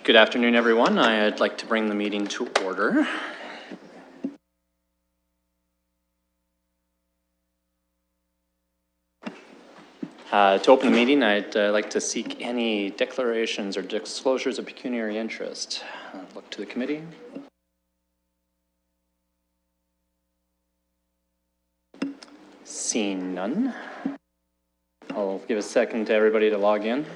Good afternoon, everyone. I'd like to bring the meeting to order. To open the meeting, I'd like to seek any declarations or disclosures of pecuniary interest. Look to the committee. Seeing none, I'll give a second to everybody to log in.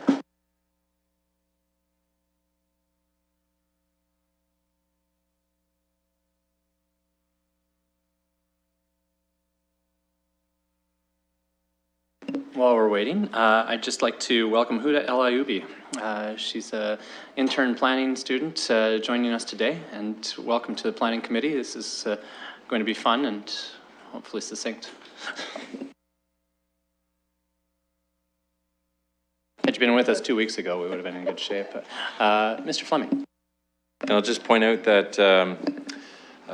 While we're waiting, I'd just like to welcome Huda El Ayoubi. She's an intern planning student joining us today, and welcome to the planning committee. This is going to be fun and hopefully succinct. Had you been with us 2 weeks ago, we would have been in good shape. Mr. Fleming. I'll just point out that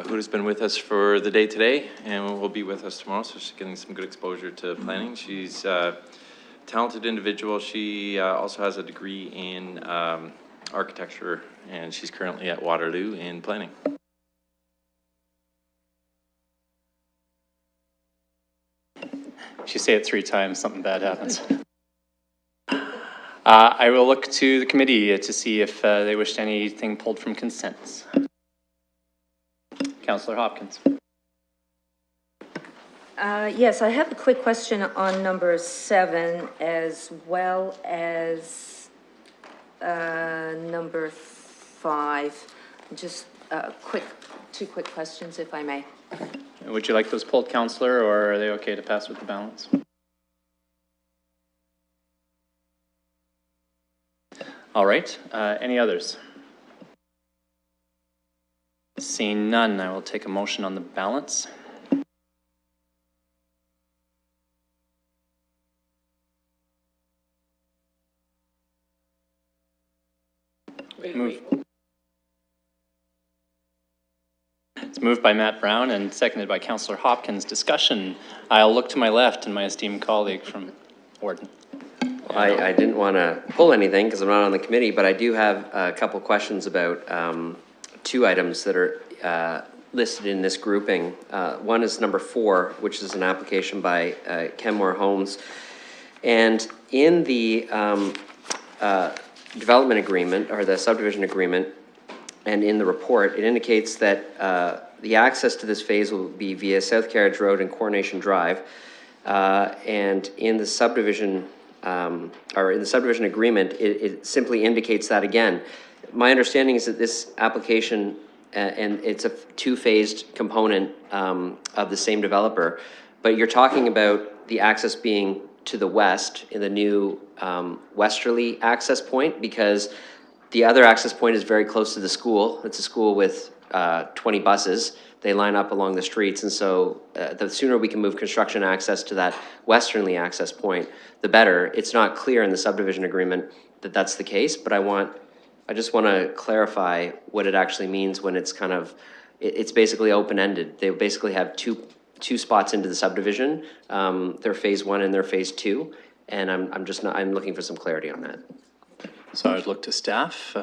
Huda's been with us for the day today and will be with us tomorrow, so she's getting some good exposure to planning. She's a talented individual. She also has a degree in architecture, and she's currently at Waterloo in planning. If you say it 3 times, something bad happens. I will look to the committee to see if they wish anything pulled from consents. Councillor Hopkins. Yes, I have a quick question on number 7 as well as number 5. Just two quick questions, if I may. Would you like those pulled, Councillor, or are they okay to pass with the balance? All right. Any others? Seeing none, I will take a motion on the balance. It's moved by Matt Brown and seconded by Councillor Hopkins. Discussion. I'll look to my left and my esteemed colleague from Warden. I didn't want to pull anything because I'm not on the committee, but I do have a couple questions about 2 items that are listed in this grouping. One is number 4, which is an application by Kenmore Homes. And in the development agreement, or the subdivision agreement, and in the report, it indicates that the access to this phase will be via South Carriage Road and Coronation Drive. And in the subdivision, or in the subdivision agreement, it simply indicates that again. My understanding is that this application, and it's a 2-phased component of the same developer, but you're talking about the access being to the west in the new westerly access point, because the other access point is very close to the school. It's a school with 20 buses. They line up along the streets, and so the sooner we can move construction access to that westerly access point, the better. It's not clear in the subdivision agreement that that's the case, but I just want to clarify what it actually means when it's kind of, it's basically open-ended. They basically have two spots into the subdivision. They're phase 1 and they're phase 2, and I'm looking for some clarity on that. So I'd look to staff.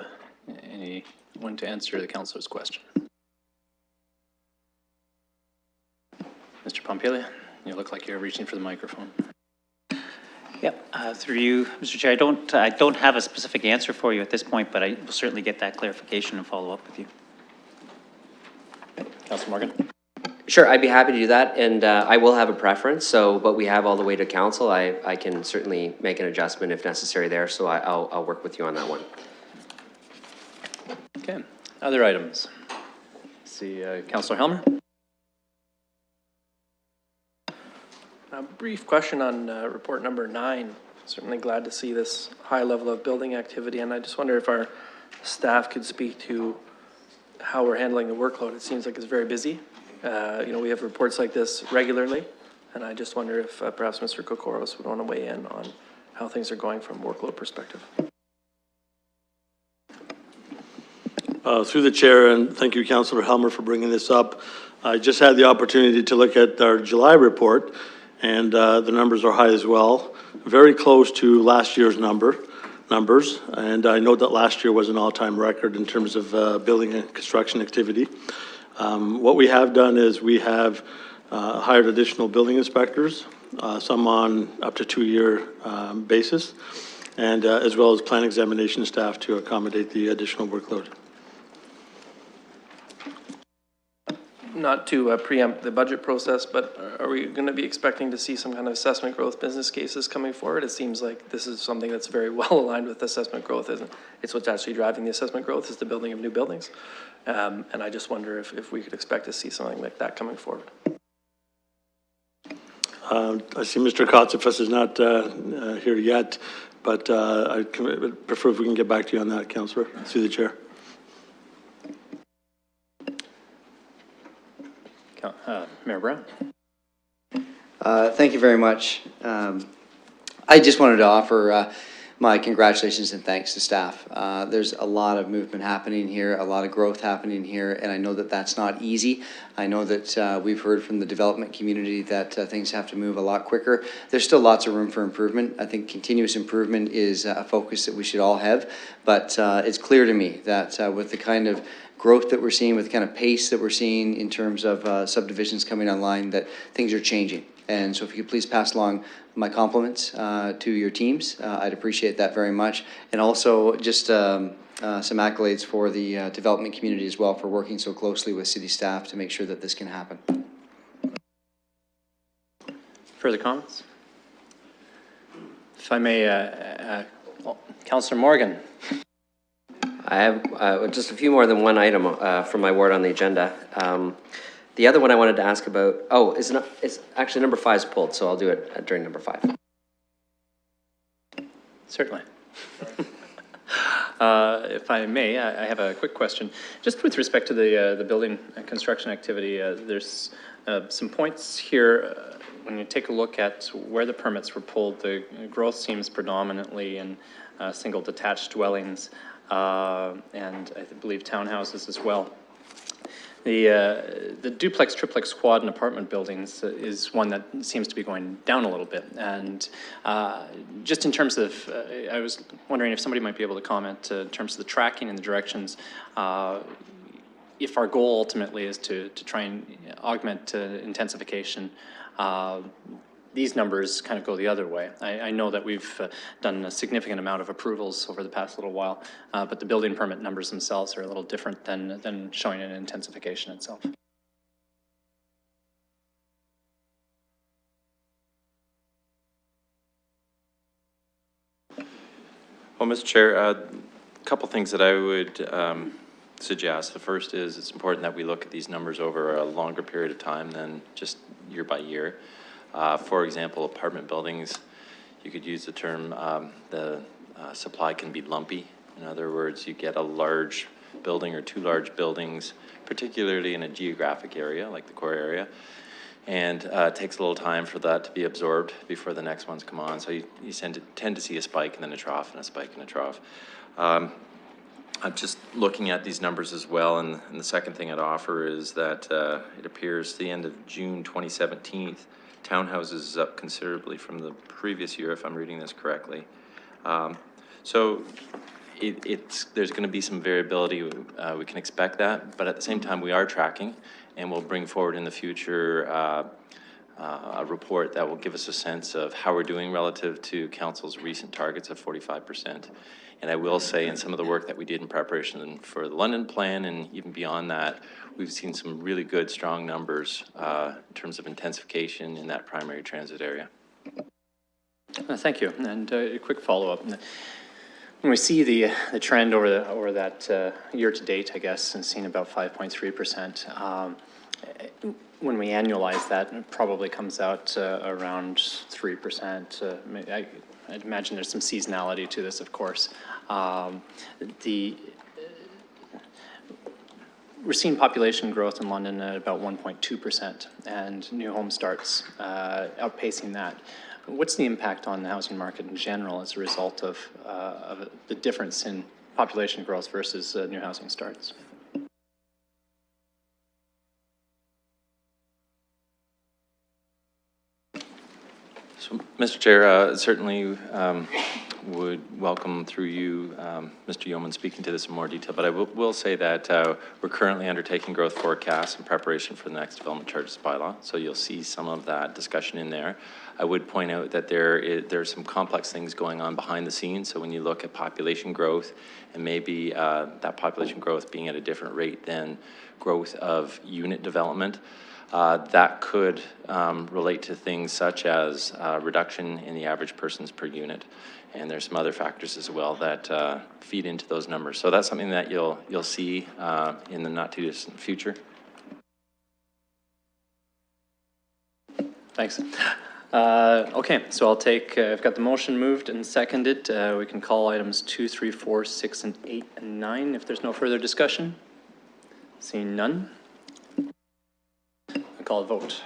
Anyone to answer the councillor's question? Mr. Pompilia, you look like you're reaching for the microphone. Yep, through you, Mr. Chair. I don't have a specific answer for you at this point, but I will certainly get that clarification and follow up with you. Councillor Morgan. Sure, I'd be happy to do that, and I will have a preference. So, but we have all the way to council. I can certainly make an adjustment if necessary there. So I'll work with you on that one. Okay. Other items. See, Councillor Helmer. A brief question on report number 9. Certainly glad to see this high level of building activity, and I just wonder if our staff could speak to how we're handling the workload. It seems like it's very busy. We have reports like this regularly, and I just wonder if perhaps Mr. Kokoros would want to weigh in on how things are going from a workload perspective. Through the chair, and thank you, Councillor Helmer, for bringing this up. I just had the opportunity to look at our July report, and the numbers are high as well. Very close to last year's number. numbers, and I know that last year was an all-time record in terms of building and construction activity. What we have done is we have hired additional building inspectors, some on up to 2-year basis, and as well as plan examination staff to accommodate the additional workload. Not to preempt the budget process, but are we going to be expecting to see some kind of assessment growth business cases coming forward? It seems like this is something that's very well aligned with assessment growth, isn't it? It's what's actually driving the assessment growth is the building of new buildings. And I just wonder if we could expect to see something like that coming forward. I see Mr. Kotsifas is not here yet, but I prefer if we can get back to you on that, Councillor, through the chair. Mayor Brown. Thank you very much. I just wanted to offer my congratulations and thanks to staff. There's a lot of movement happening here, a lot of growth happening here, and I know that that's not easy. I know that we've heard from the development community that things have to move a lot quicker. There's still lots of room for improvement. I think continuous improvement is a focus that we should all have, but it's clear to me that with the kind of growth that we're seeing, with the kind of pace that we're seeing in terms of subdivisions coming online, that things are changing. And so if you could please pass along my compliments to your teams, I'd appreciate that very much. And also just some accolades for the development community as well for working so closely with city staff to make sure that this can happen. Further comments? If I may, Councillor Morgan. I have just a few more than one item from my ward on the agenda. The other one I wanted to ask about, it's actually number 5 is pulled, so I'll do it during number 5. Certainly. If I may, I have a quick question. Just with respect to the building and construction activity, there's some points here. When you take a look at where the permits were pulled, the growth seems predominantly in single detached dwellings and I believe townhouses as well. The duplex, triplex, quad, and apartment buildings is one that seems to be going down a little bit. And just in terms of, I was wondering if somebody might be able to comment in terms of the tracking and the directions. If our goal ultimately is to try and augment intensification, these numbers kind of go the other way. I know that we've done a significant amount of approvals over the past little while, but the building permit numbers themselves are a little different than showing an intensification itself. Well, Mr. Chair, a couple things that I would suggest. The first is it's important that we look at these numbers over a longer period of time than just year by year. For example, apartment buildings, you could use the term the supply can be lumpy. In other words, you get a large building or 2 large buildings, particularly in a geographic area like the core area, and it takes a little time for that to be absorbed before the next ones come on. So you tend to see a spike and then a trough and a spike and a trough. I'm just looking at these numbers as well, and the second thing I'd offer is that it appears the end of June 2017, townhouses is up considerably from the previous year, if I'm reading this correctly. So there's going to be some variability. We can expect that, but at the same time, we are tracking, and we'll bring forward in the future a report that will give us a sense of how we're doing relative to council's recent targets of 45%. And I will say, in some of the work that we did in preparation for the London plan and even beyond that, we've seen some really good, strong numbers in terms of intensification in that primary transit area. Thank you. And a quick follow-up. When we see the trend over that year to date, I guess, and seeing about 5.3%, when we annualize that, it probably comes out around 3%. I'd imagine there's some seasonality to this, of course. We're seeing population growth in London at about 1.2% and new home starts outpacing that. What's the impact on the housing market in general as a result of the difference in population growth versus new housing starts? So, Mr. Chair, certainly would welcome through you, Mr. Yeoman speaking to this in more detail, but I will say that we're currently undertaking growth forecasts in preparation for the next development charges bylaw, so you'll see some of that discussion in there. I would point out that there's some complex things going on behind the scenes, so when you look at population growth and maybe that population growth being at a different rate than growth of unit development, that could relate to things such as reduction in the average persons per unit. And there's some other factors as well that feed into those numbers. So that's something that you'll see in the not too distant future. Thanks. Okay, so I'll take, I've got the motion moved and seconded. We can call items 2, 3, 4, 6, and 8, and 9 if there's no further discussion. Seeing none. I call a vote.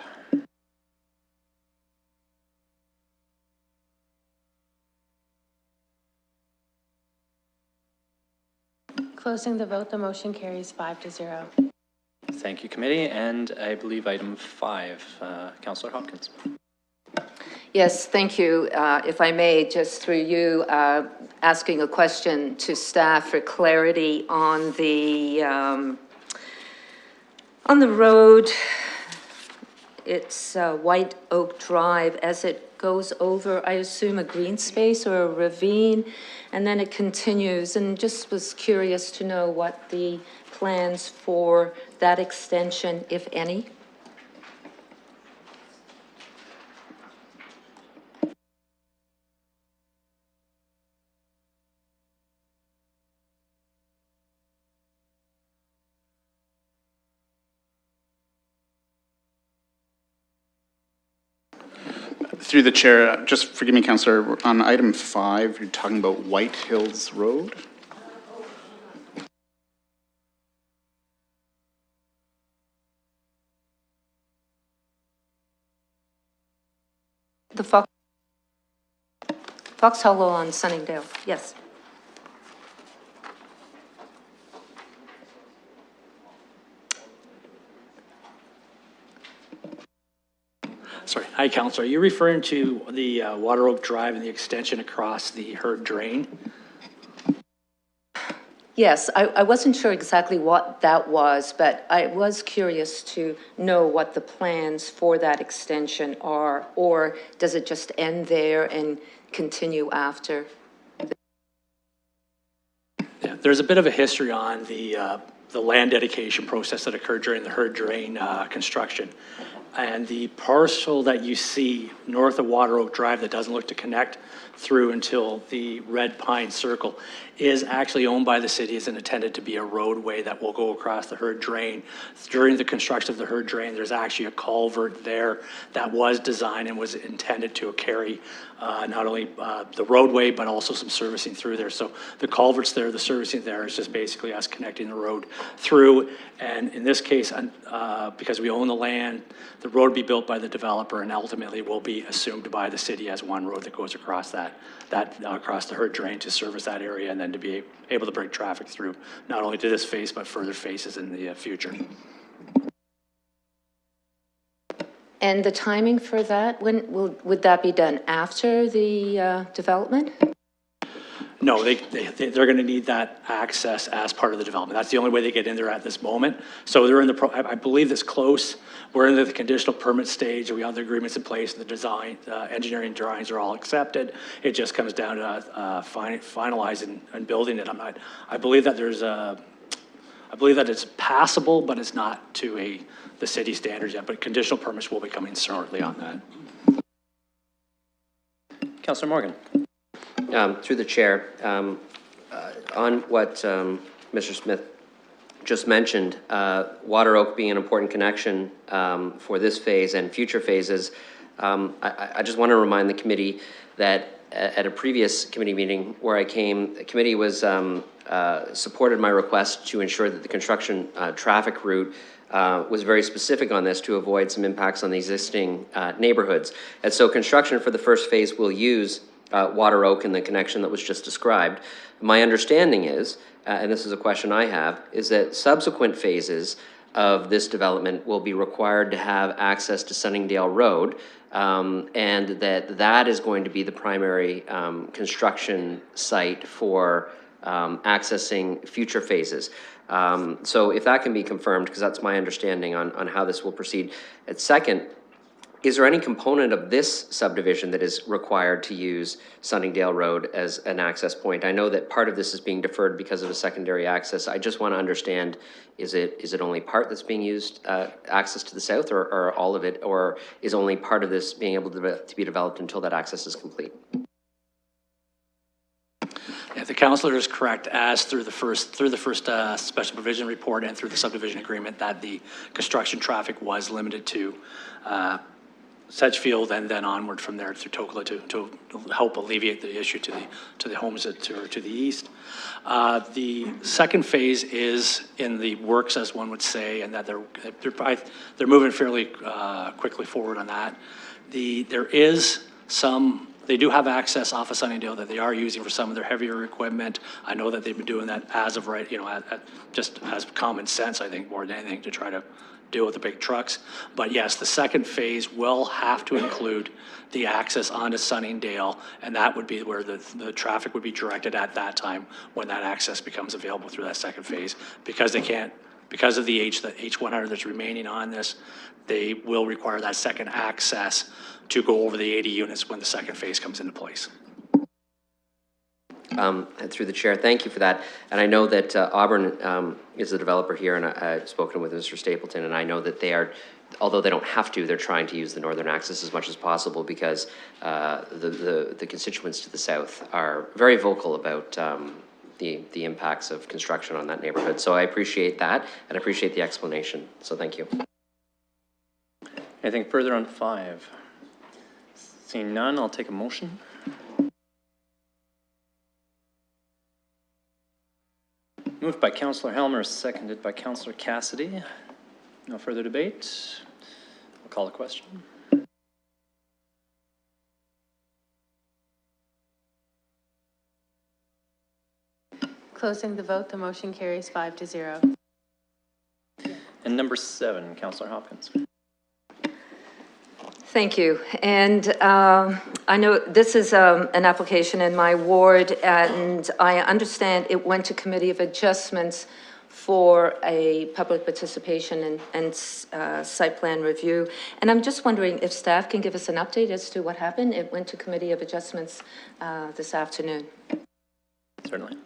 Closing the vote, the motion carries 5-0. Thank you, committee. And I believe item 5, Councillor Hopkins. Yes, thank you. If I may, just through you, asking a question to staff for clarity on the road. It's White Oak Drive as it goes over, I assume, a green space or a ravine, and then it continues, and just was curious to know what the plans for that extension, if any. Through the chair, just forgive me, Councillor, on item 5, you're talking about White Hills Road? The Fox Hollow on Sunningdale, yes. Sorry, hi, Councillor. Are you referring to the Water Oak Drive and the extension across the Herd Drain? Yes, I wasn't sure exactly what that was, but I was curious to know what the plans for that extension are, or does it just end there and continue after? Yeah, there's a bit of a history on the land dedication process that occurred during the Herd Drain construction. And the parcel that you see north of Water Oak Drive that doesn't look to connect through until the Red Pine Circle is actually owned by the city. It's intended to be a roadway that will go across the Herd Drain. During the construction of the Herd Drain, there's actually a culvert there that was designed and was intended to carry not only the roadway, but also some servicing through there. So the culvert's there, the servicing there is just basically us connecting the road through. And in this case, because we own the land, the road will be built by the developer and ultimately will be assumed by the city as one road that goes across across the Herd Drain to service that area and then to be able to bring traffic through, not only to this phase, but further phases in the future. And the timing for that, would that be done after the development? No, they're going to need that access as part of the development. That's the only way they get in there at this moment. So they're in the, I believe it's close. We're in the conditional permit stage. We have the agreements in place and the design, engineering drawings are all accepted. It just comes down to finalizing and building it. I believe that I believe that it's passable, but it's not to the city standards yet, but conditional permits will be coming shortly on that. Councillor Morgan. Through the chair, on what Mr. Smith just mentioned, Water Oak being an important connection for this phase and future phases, I just want to remind the committee that at a previous committee meeting where I came, the committee was supported my request to ensure that the construction traffic route was very specific on this to avoid some impacts on the existing neighborhoods. And so construction for the first phase will use Water Oak and the connection that was just described. My understanding is, and this is a question I have, is that subsequent phases of this development will be required to have access to Sunningdale Road, and that is going to be the primary construction site for accessing future phases. So if that can be confirmed, because that's my understanding on how this will proceed. And second, is there any component of this subdivision that is required to use Sunningdale Road as an access point? I know that part of this is being deferred because of a secondary access. I just want to understand, is it only part that's being used, access to the south, or all of it, or is only part of this being able to be developed until that access is complete? Yeah, the councillor is correct, as through the first special provision report and through the subdivision agreement, that the construction traffic was limited to Sedgefield and then onward from there through Tokala to help alleviate the issue to the homes to the east. The second phase is in the works, as one would say, and that they're moving fairly quickly forward on that. There is some. They do have access off of Sunningdale that they are using for some of their heavier equipment. I know that they've been doing that as of right, just as common sense, I think, more than anything, to try to deal with the big trucks. But yes, the second phase will have to include the access onto Sunningdale, and that would be where the traffic would be directed at that time when that access becomes available through that second phase. Because they can't, because of the H100 that's remaining on this, they will require that second access to go over the 80 units when the second phase comes into place. Through the chair, thank you for that. And I know that Auburn is the developer here, and I've spoken with Mr. Stapleton, and I know that they are, although they don't have to, they're trying to use the northern access as much as possible because the constituents to the south are very vocal about the impacts of construction on that neighborhood. So I appreciate that, and I appreciate the explanation. So thank you. Anything further on 5? Seeing none, I'll take a motion. Moved by Councillor Helmer, seconded by Councillor Cassidy. No further debate. I'll call the question. Closing the vote, the motion carries 5-0. And number 7, Councillor Hopkins. Thank you. And I know this is an application in my ward, and I understand it went to Committee of Adjustments for a public participation and site plan review. And I'm just wondering if staff can give us an update as to what happened. It went to Committee of Adjustments this afternoon. Certainly.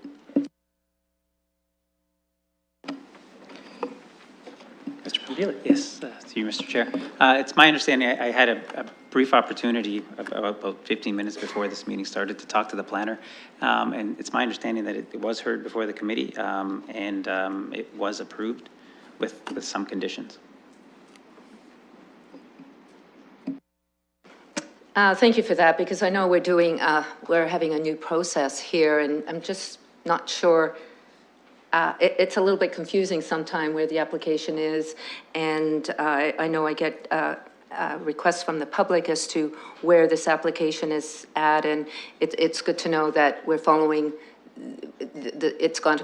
Mr. Padilla. Yes, to you, Mr. Chair. It's my understanding, I had a brief opportunity about 15 minutes before this meeting started to talk to the planner. And it's my understanding that it was heard before the committee and it was approved with some conditions. Thank you for that, because I know we're having a new process here, and I'm just not sure. It's a little bit confusing sometime where the application is, and I know I get requests from the public as to where this application is at, and it's good to know that we're following, it's gone to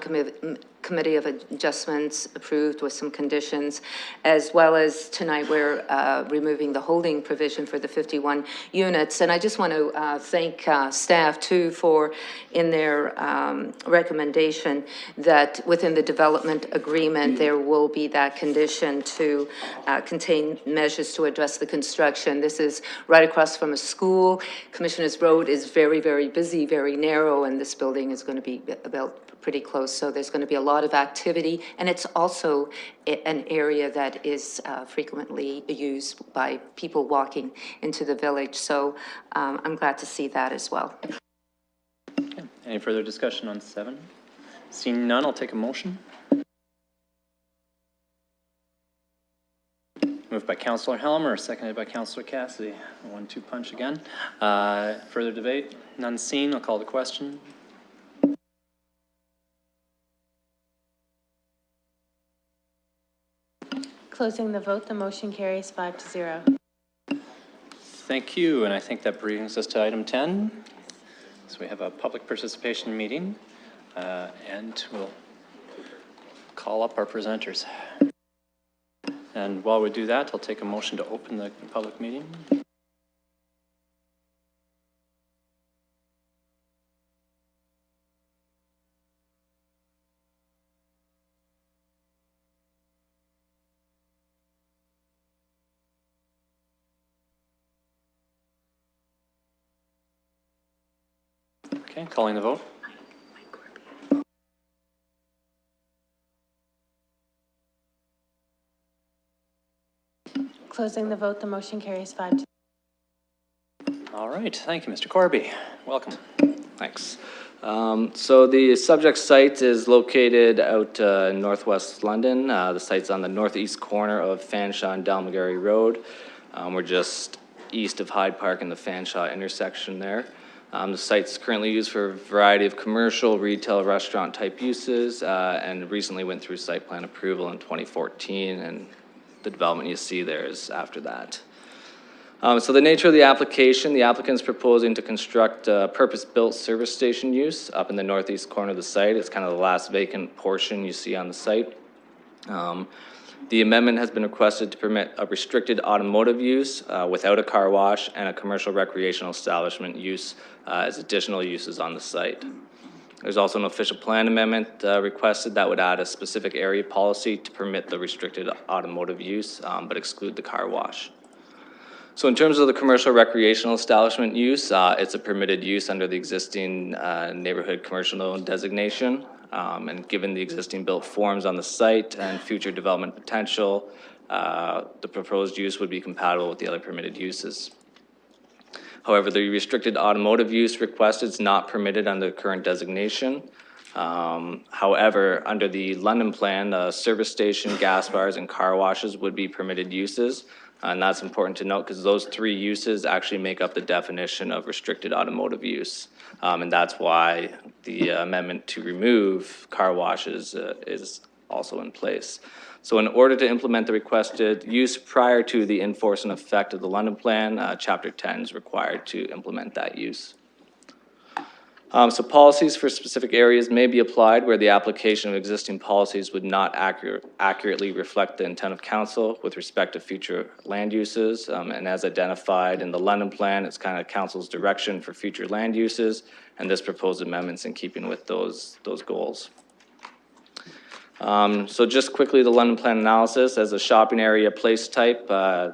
Committee of Adjustments, approved with some conditions, as well as tonight we're removing the holding provision for the 51 units. And I just want to thank staff too for, in their recommendation, that within the development agreement there will be that condition to contain measures to address the construction. This is right across from a school. Commissioners Road is very, very busy, very narrow, and this building is going to be built pretty close, so there's going to be a lot of activity, and it's also an area that is frequently used by people walking into the village, so I'm glad to see that as well. Okay. Any further discussion on 7? Seeing none, I'll take a motion. Moved by Councillor Helmer, seconded by Councillor Cassidy. 1-2 punch again. Further debate? None seen. I'll call the question. Closing the vote, the motion carries 5-0. Thank you, and I think that brings us to item 10. So we have a public participation meeting, and we'll call up our presenters. And while we do that, I'll take a motion to open the public meeting. Okay, calling the vote. Closing the vote, the motion carries 5-0. All right, thank you, Mr. Corby. Welcome. Thanks. So the subject site is located out in northwest London. The site's on the northeast corner of Fanshawe and Dalmagary Road. We're just east of Hyde Park in the Fanshawe intersection there. The site's currently used for a variety of commercial, retail, restaurant type uses, and recently went through site plan approval in 2014, and the development you see there is after that. So the nature of the application, the applicant's proposing to construct a purpose-built service station use up in the northeast corner of the site. It's kind of the last vacant portion you see on the site. The amendment has been requested to permit a restricted automotive use without a car wash and a commercial recreational establishment use as additional uses on the site. There's also an official plan amendment requested that would add a specific area policy to permit the restricted automotive use, but exclude the car wash. So in terms of the commercial recreational establishment use, it's a permitted use under the existing neighborhood commercial zone designation. And given the existing built forms on the site and future development potential, the proposed use would be compatible with the other permitted uses. However, the restricted automotive use requested is not permitted under the current designation. However, under the London plan, service station, gas bars, and car washes would be permitted uses. And that's important to note because those three uses actually make up the definition of restricted automotive use. And that's why the amendment to remove car washes is also in place. So in order to implement the requested use prior to the enforcement effect of the London plan, Chapter 10 is required to implement that use. So policies for specific areas may be applied where the application of existing policies would not accurately reflect the intent of council with respect to future land uses. And as identified in the London plan, it's kind of council's direction for future land uses, and this proposed amendment's in keeping with those goals. So just quickly, the London plan analysis as a shopping area place type, the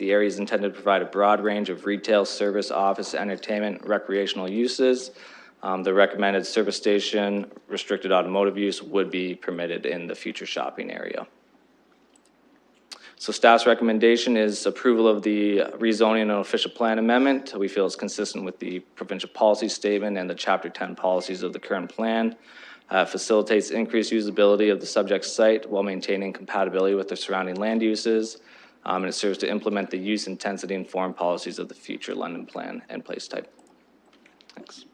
area is intended to provide a broad range of retail, service, office, entertainment, recreational uses. The recommended service station, restricted automotive use would be permitted in the future shopping area. So staff's recommendation is approval of the rezoning and official plan amendment. We feel it's consistent with the provincial policy statement and the Chapter 10 policies of the current plan. Facilitates increased usability of the subject site while maintaining compatibility with the surrounding land uses. And it serves to implement the use intensity and form policies of the future London plan and place type. Thanks.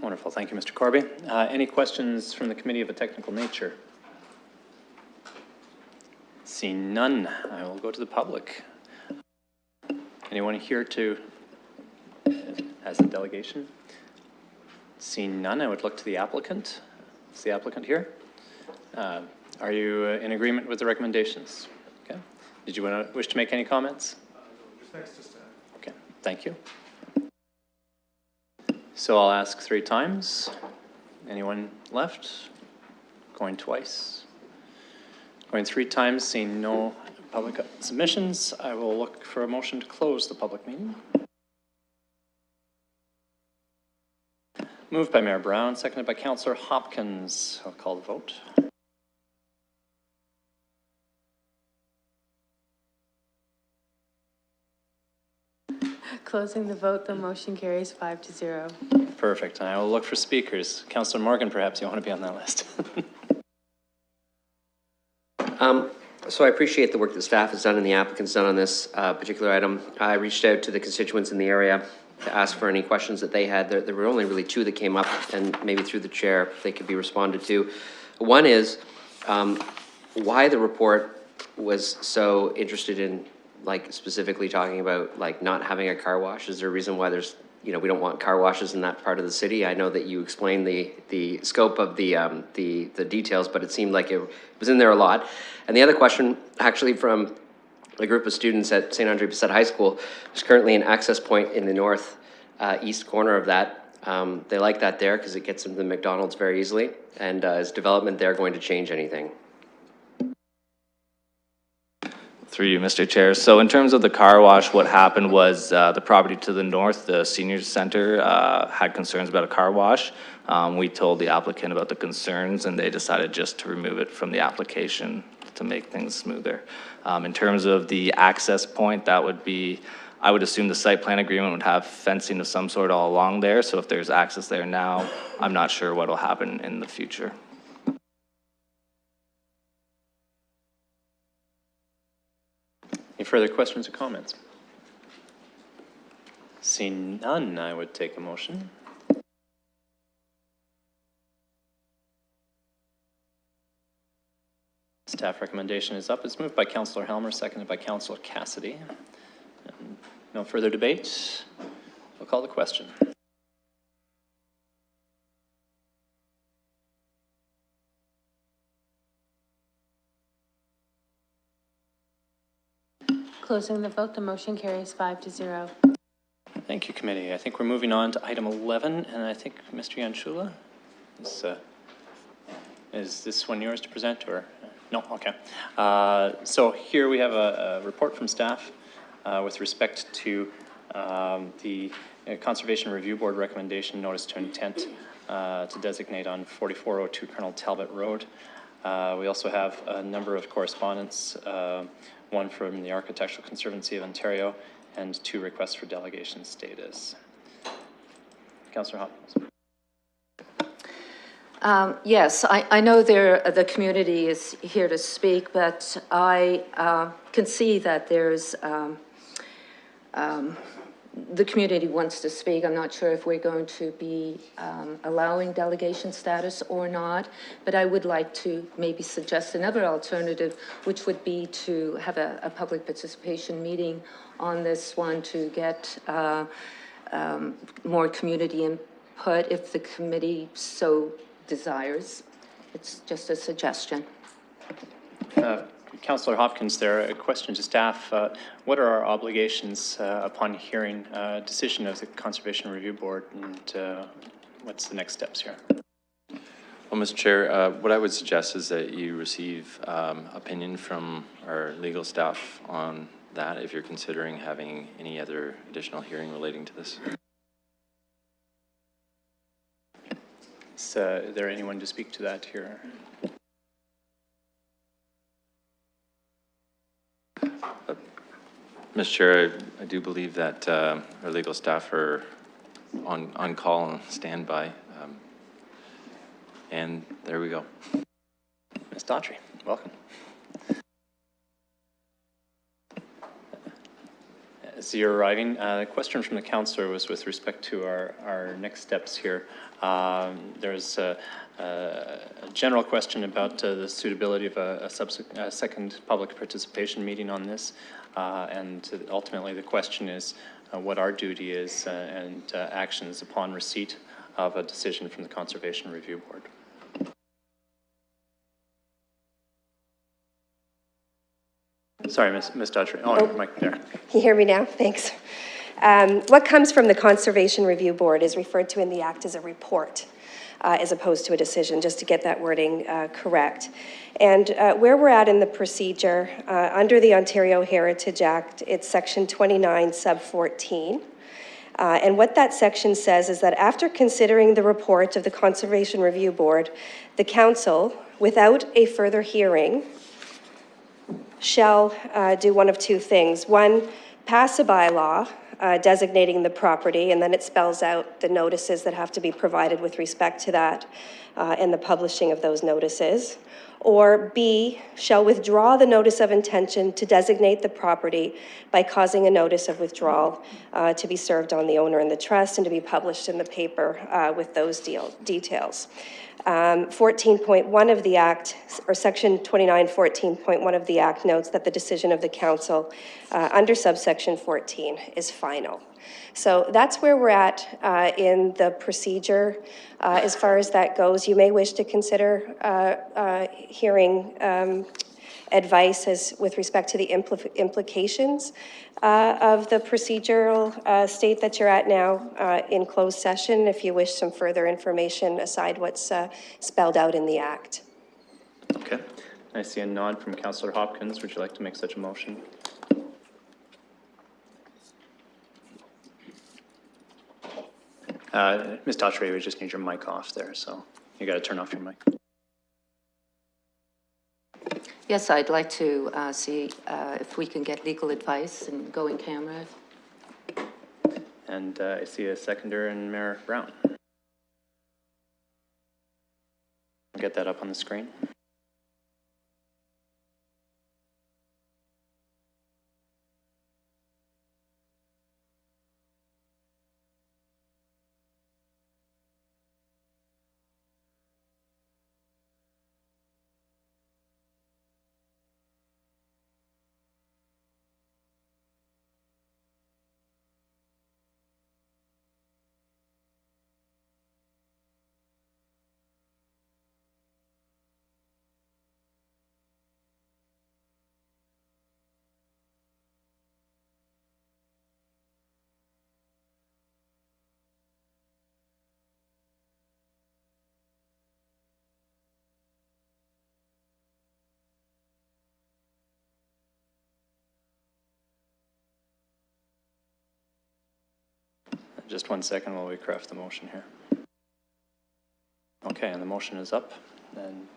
Wonderful, thank you, Mr. Corby. Any questions from the committee of a technical nature? Seeing none, I will go to the public. Anyone here as a delegation? Seeing none, I would look to the applicant. Is the applicant here? Are you in agreement with the recommendations? Okay. Did you wish to make any comments? Just next to staff. Okay, thank you. So I'll ask 3 times. Anyone left? Going twice. Going 3 times, seeing no public submissions, I will look for a motion to close the public meeting. Moved by Mayor Brown, seconded by Councillor Hopkins. I'll call the vote. Closing the vote, the motion carries 5-0. Perfect. And I will look for speakers. Councillor Morgan, perhaps you want to be on that list. So I appreciate the work that staff has done and the applicant's done on this particular item. I reached out to the constituents in the area to ask for any questions that they had. There were only really 2 that came up, and maybe through the chair they could be responded to. One is why the report was so interested in, like, specifically talking about, like, not having a car wash. Is there a reason why there's, you know, we don't want car washes in that part of the city. I know that you explained the scope of the details, but it seemed like it was in there a lot. And the other question, actually from a group of students at St. Andre Bessette High School, there's currently an access point in the north east corner of that. They like that there because it gets them to the McDonald's very easily. And is development there going to change anything? Through you, Mr. Chair. So in terms of the car wash, what happened was the property to the north, the senior center, had concerns about a car wash. We told the applicant about the concerns, and they decided just to remove it from the application to make things smoother. In terms of the access point, that would be, I would assume the site plan agreement would have fencing of some sort all along there. So if there's access there now, I'm not sure what will happen in the future. Any further questions or comments? Seeing none, I would take a motion. Staff recommendation is up. It's moved by Councillor Helmer, seconded by Councillor Cassidy. And no further debate. We'll call the question. Closing the vote, the motion carries 5-0. Thank you, committee. I think we're moving on to item 11, and I think Mr. Yanchula, is this one yours to present, or? No, okay. So here we have a report from staff with respect to the Conservation Review Board recommendation notice to intent to designate on 4402 Colonel Talbot Road. We also have a number of correspondence, one from the Architectural Conservancy of Ontario, and 2 requests for delegation status. Councillor Hopkins. Yes, I know the community is here to speak, but I can see that there's, the community wants to speak. I'm not sure if we're going to be allowing delegation status or not, but I would like to maybe suggest another alternative, which would be to have a public participation meeting on this one to get more community input if the committee so desires. It's just a suggestion. Councillor Hopkins, there a question to staff. What are our obligations upon hearing a decision of the Conservation Review Board, and what's the next steps here? Well, Mr. Chair, what I would suggest is that you receive opinion from our legal staff on that if you're considering having any other additional hearing relating to this. Is there anyone to speak to that here? Mr. Chair, I do believe that our legal staff are on call and standby. And there we go. Ms. Daughtry, welcome. As you're arriving, the question from the councillor was with respect to our next steps here. There's a general question about the suitability of a second public participation meeting on this. And ultimately the question is what our duty is and actions upon receipt of a decision from the Conservation Review Board. Sorry, Ms. Daughtry. Oh, Mike, there. Can you hear me now? Thanks. What comes from the Conservation Review Board is referred to in the Act as a report, as opposed to a decision, just to get that wording correct. And where we're at in the procedure, under the Ontario Heritage Act, it's Section 29, Sub 14. And what that section says is that after considering the report of the Conservation Review Board, the Council, without a further hearing, shall do one of 2 things. One, pass a bylaw designating the property, and then it spells out the notices that have to be provided with respect to that and the publishing of those notices. Or B, shall withdraw the notice of intention to designate the property by causing a notice of withdrawal to be served on the owner and the trust and to be published in the paper with those details. 14.1 of the Act, or Section 29, 14.1 of the Act notes that the decision of the Council under subsection 14 is final. So that's where we're at in the procedure. As far as that goes, you may wish to consider hearing advice as with respect to the implications of the procedural state that you're at now in closed session, if you wish some further information aside what's spelled out in the Act. Okay. I see a nod from Councillor Hopkins. Would you like to make such a motion? Ms. Daughtry, we just need your mic off there, so you got to turn off your mic. Yes, I'd like to see if we can get legal advice and go in camera. And I see a seconder in Mayor Brown. Get that up on the screen. Just 1 second while we craft the motion here. Okay, and the motion is up. Then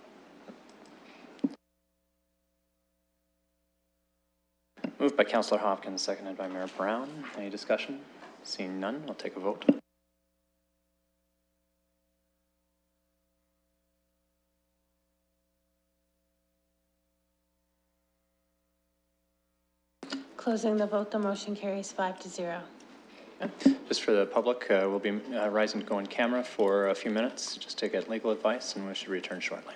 moved by Councillor Hopkins, seconded by Mayor Brown. Any discussion? Seeing none, I'll take a vote. Closing the vote, the motion carries 5-0. Just for the public, we'll be rising to go on camera for a few minutes just to get legal advice, and we should return shortly.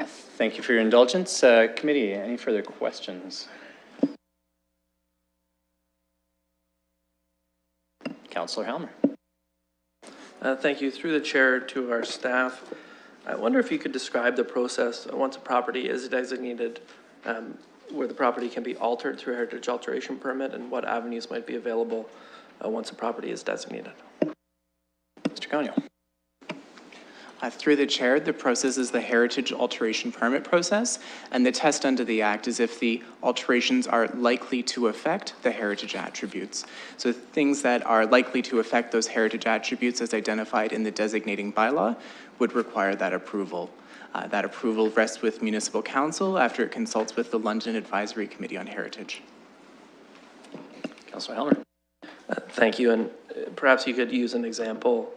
Thank you for your indulgence. Committee, any further questions? Councillor Helmer. Thank you. Through the chair to our staff, I wonder if you could describe the process once a property is designated, where the property can be altered through a heritage alteration permit, and what avenues might be available once a property is designated. Mr. Conyo. Through the chair, the process is the heritage alteration permit process, and the test under the Act is if the alterations are likely to affect the heritage attributes. So things that are likely to affect those heritage attributes as identified in the designating bylaw would require that approval. That approval rests with Municipal Council after it consults with the London Advisory Committee on Heritage. Councillor Helmer. Thank you, and perhaps you could use an example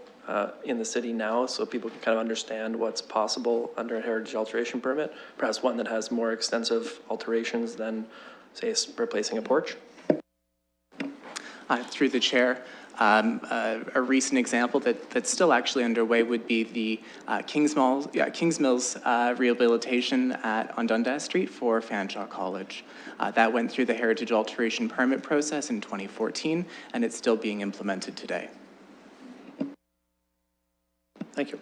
in the city now so people can kind of understand what's possible under a heritage alteration permit, perhaps one that has more extensive alterations than, say, replacing a porch? Through the chair, a recent example that's still actually underway would be the Kings Mills rehabilitation on Dundas Street for Fanshawe College. That went through the heritage alteration permit process in 2014, and it's still being implemented today. Thank you.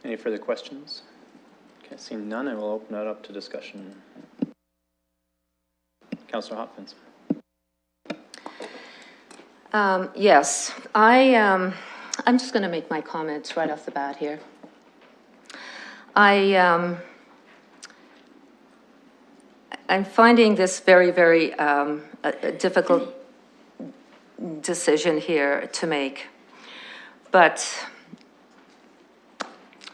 Any further questions? Okay, seeing none, I will open it up to discussion. Councillor Hopkins. Yes, I'm just going to make my comments right off the bat here. I'm finding this very, very a difficult decision here to make. But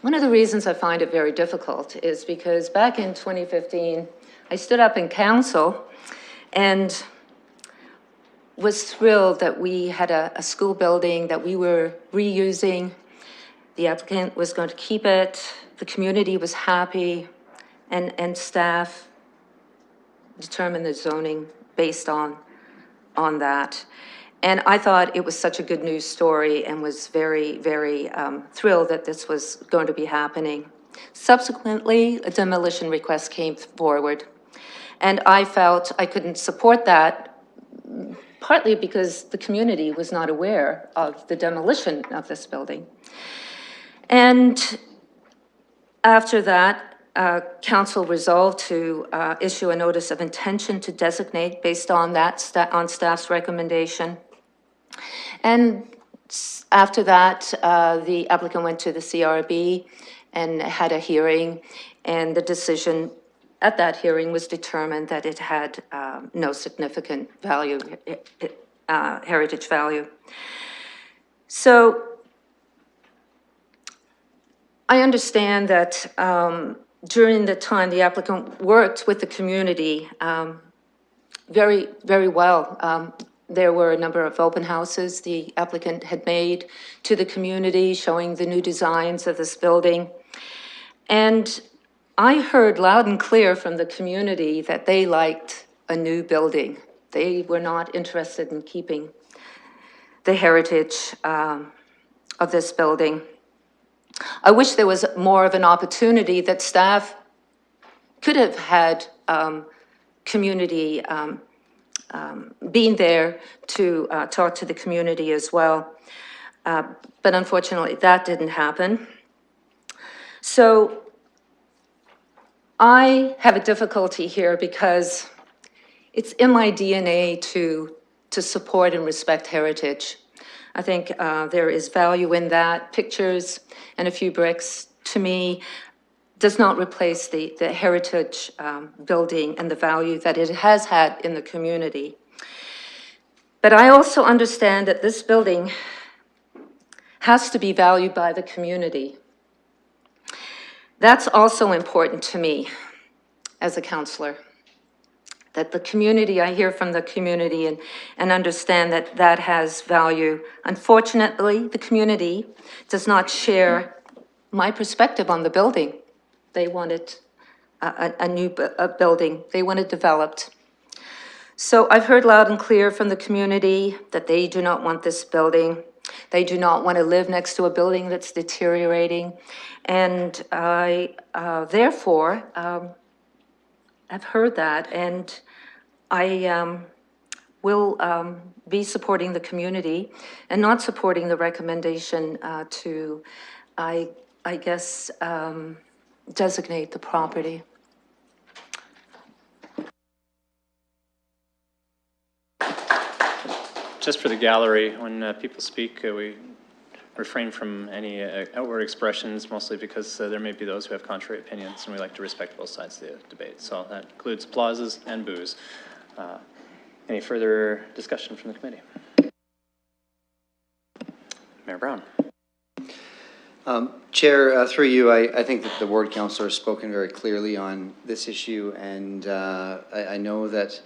one of the reasons I find it very difficult is because back in 2015, I stood up in council and was thrilled that we had a school building that we were reusing. The applicant was going to keep it. The community was happy, and staff determined the zoning based on that. And I thought it was such a good news story and was very, very thrilled that this was going to be happening. Subsequently, a demolition request came forward, and I felt I couldn't support that, partly because the community was not aware of the demolition of this building. And after that, council resolved to issue a notice of intention to designate based on that, on staff's recommendation. And after that, the applicant went to the CRB and had a hearing, and the decision at that hearing was determined that it had no significant value, heritage value. So I understand that during the time the applicant worked with the community very, very well. There were a number of open houses the applicant had made to the community showing the new designs of this building. And I heard loud and clear from the community that they liked a new building. They were not interested in keeping the heritage of this building. I wish there was more of an opportunity that staff could have had community being there to talk to the community as well. But unfortunately, that didn't happen. So I have a difficulty here because it's in my DNA to support and respect heritage. I think there is value in that. Pictures and a few bricks, to me, does not replace the heritage building and the value that it has had in the community. But I also understand that this building has to be valued by the community. That's also important to me as a councillor, that the community, I hear from the community and understand that that has value. Unfortunately, the community does not share my perspective on the building. They wanted a new building. They want it developed. So I've heard loud and clear from the community that they do not want this building. They do not want to live next to a building that's deteriorating. And I, therefore, I've heard that, and I will be supporting the community and not supporting the recommendation to, I guess, designate the property. Just for the gallery, when people speak, we refrain from any outward expressions, mostly because there may be those who have contrary opinions, and we like to respect both sides of the debate. So that includes applauses and boos. Any further discussion from the committee? Mayor Brown. Chair, through you, I think that the ward councillor has spoken very clearly on this issue, and I know that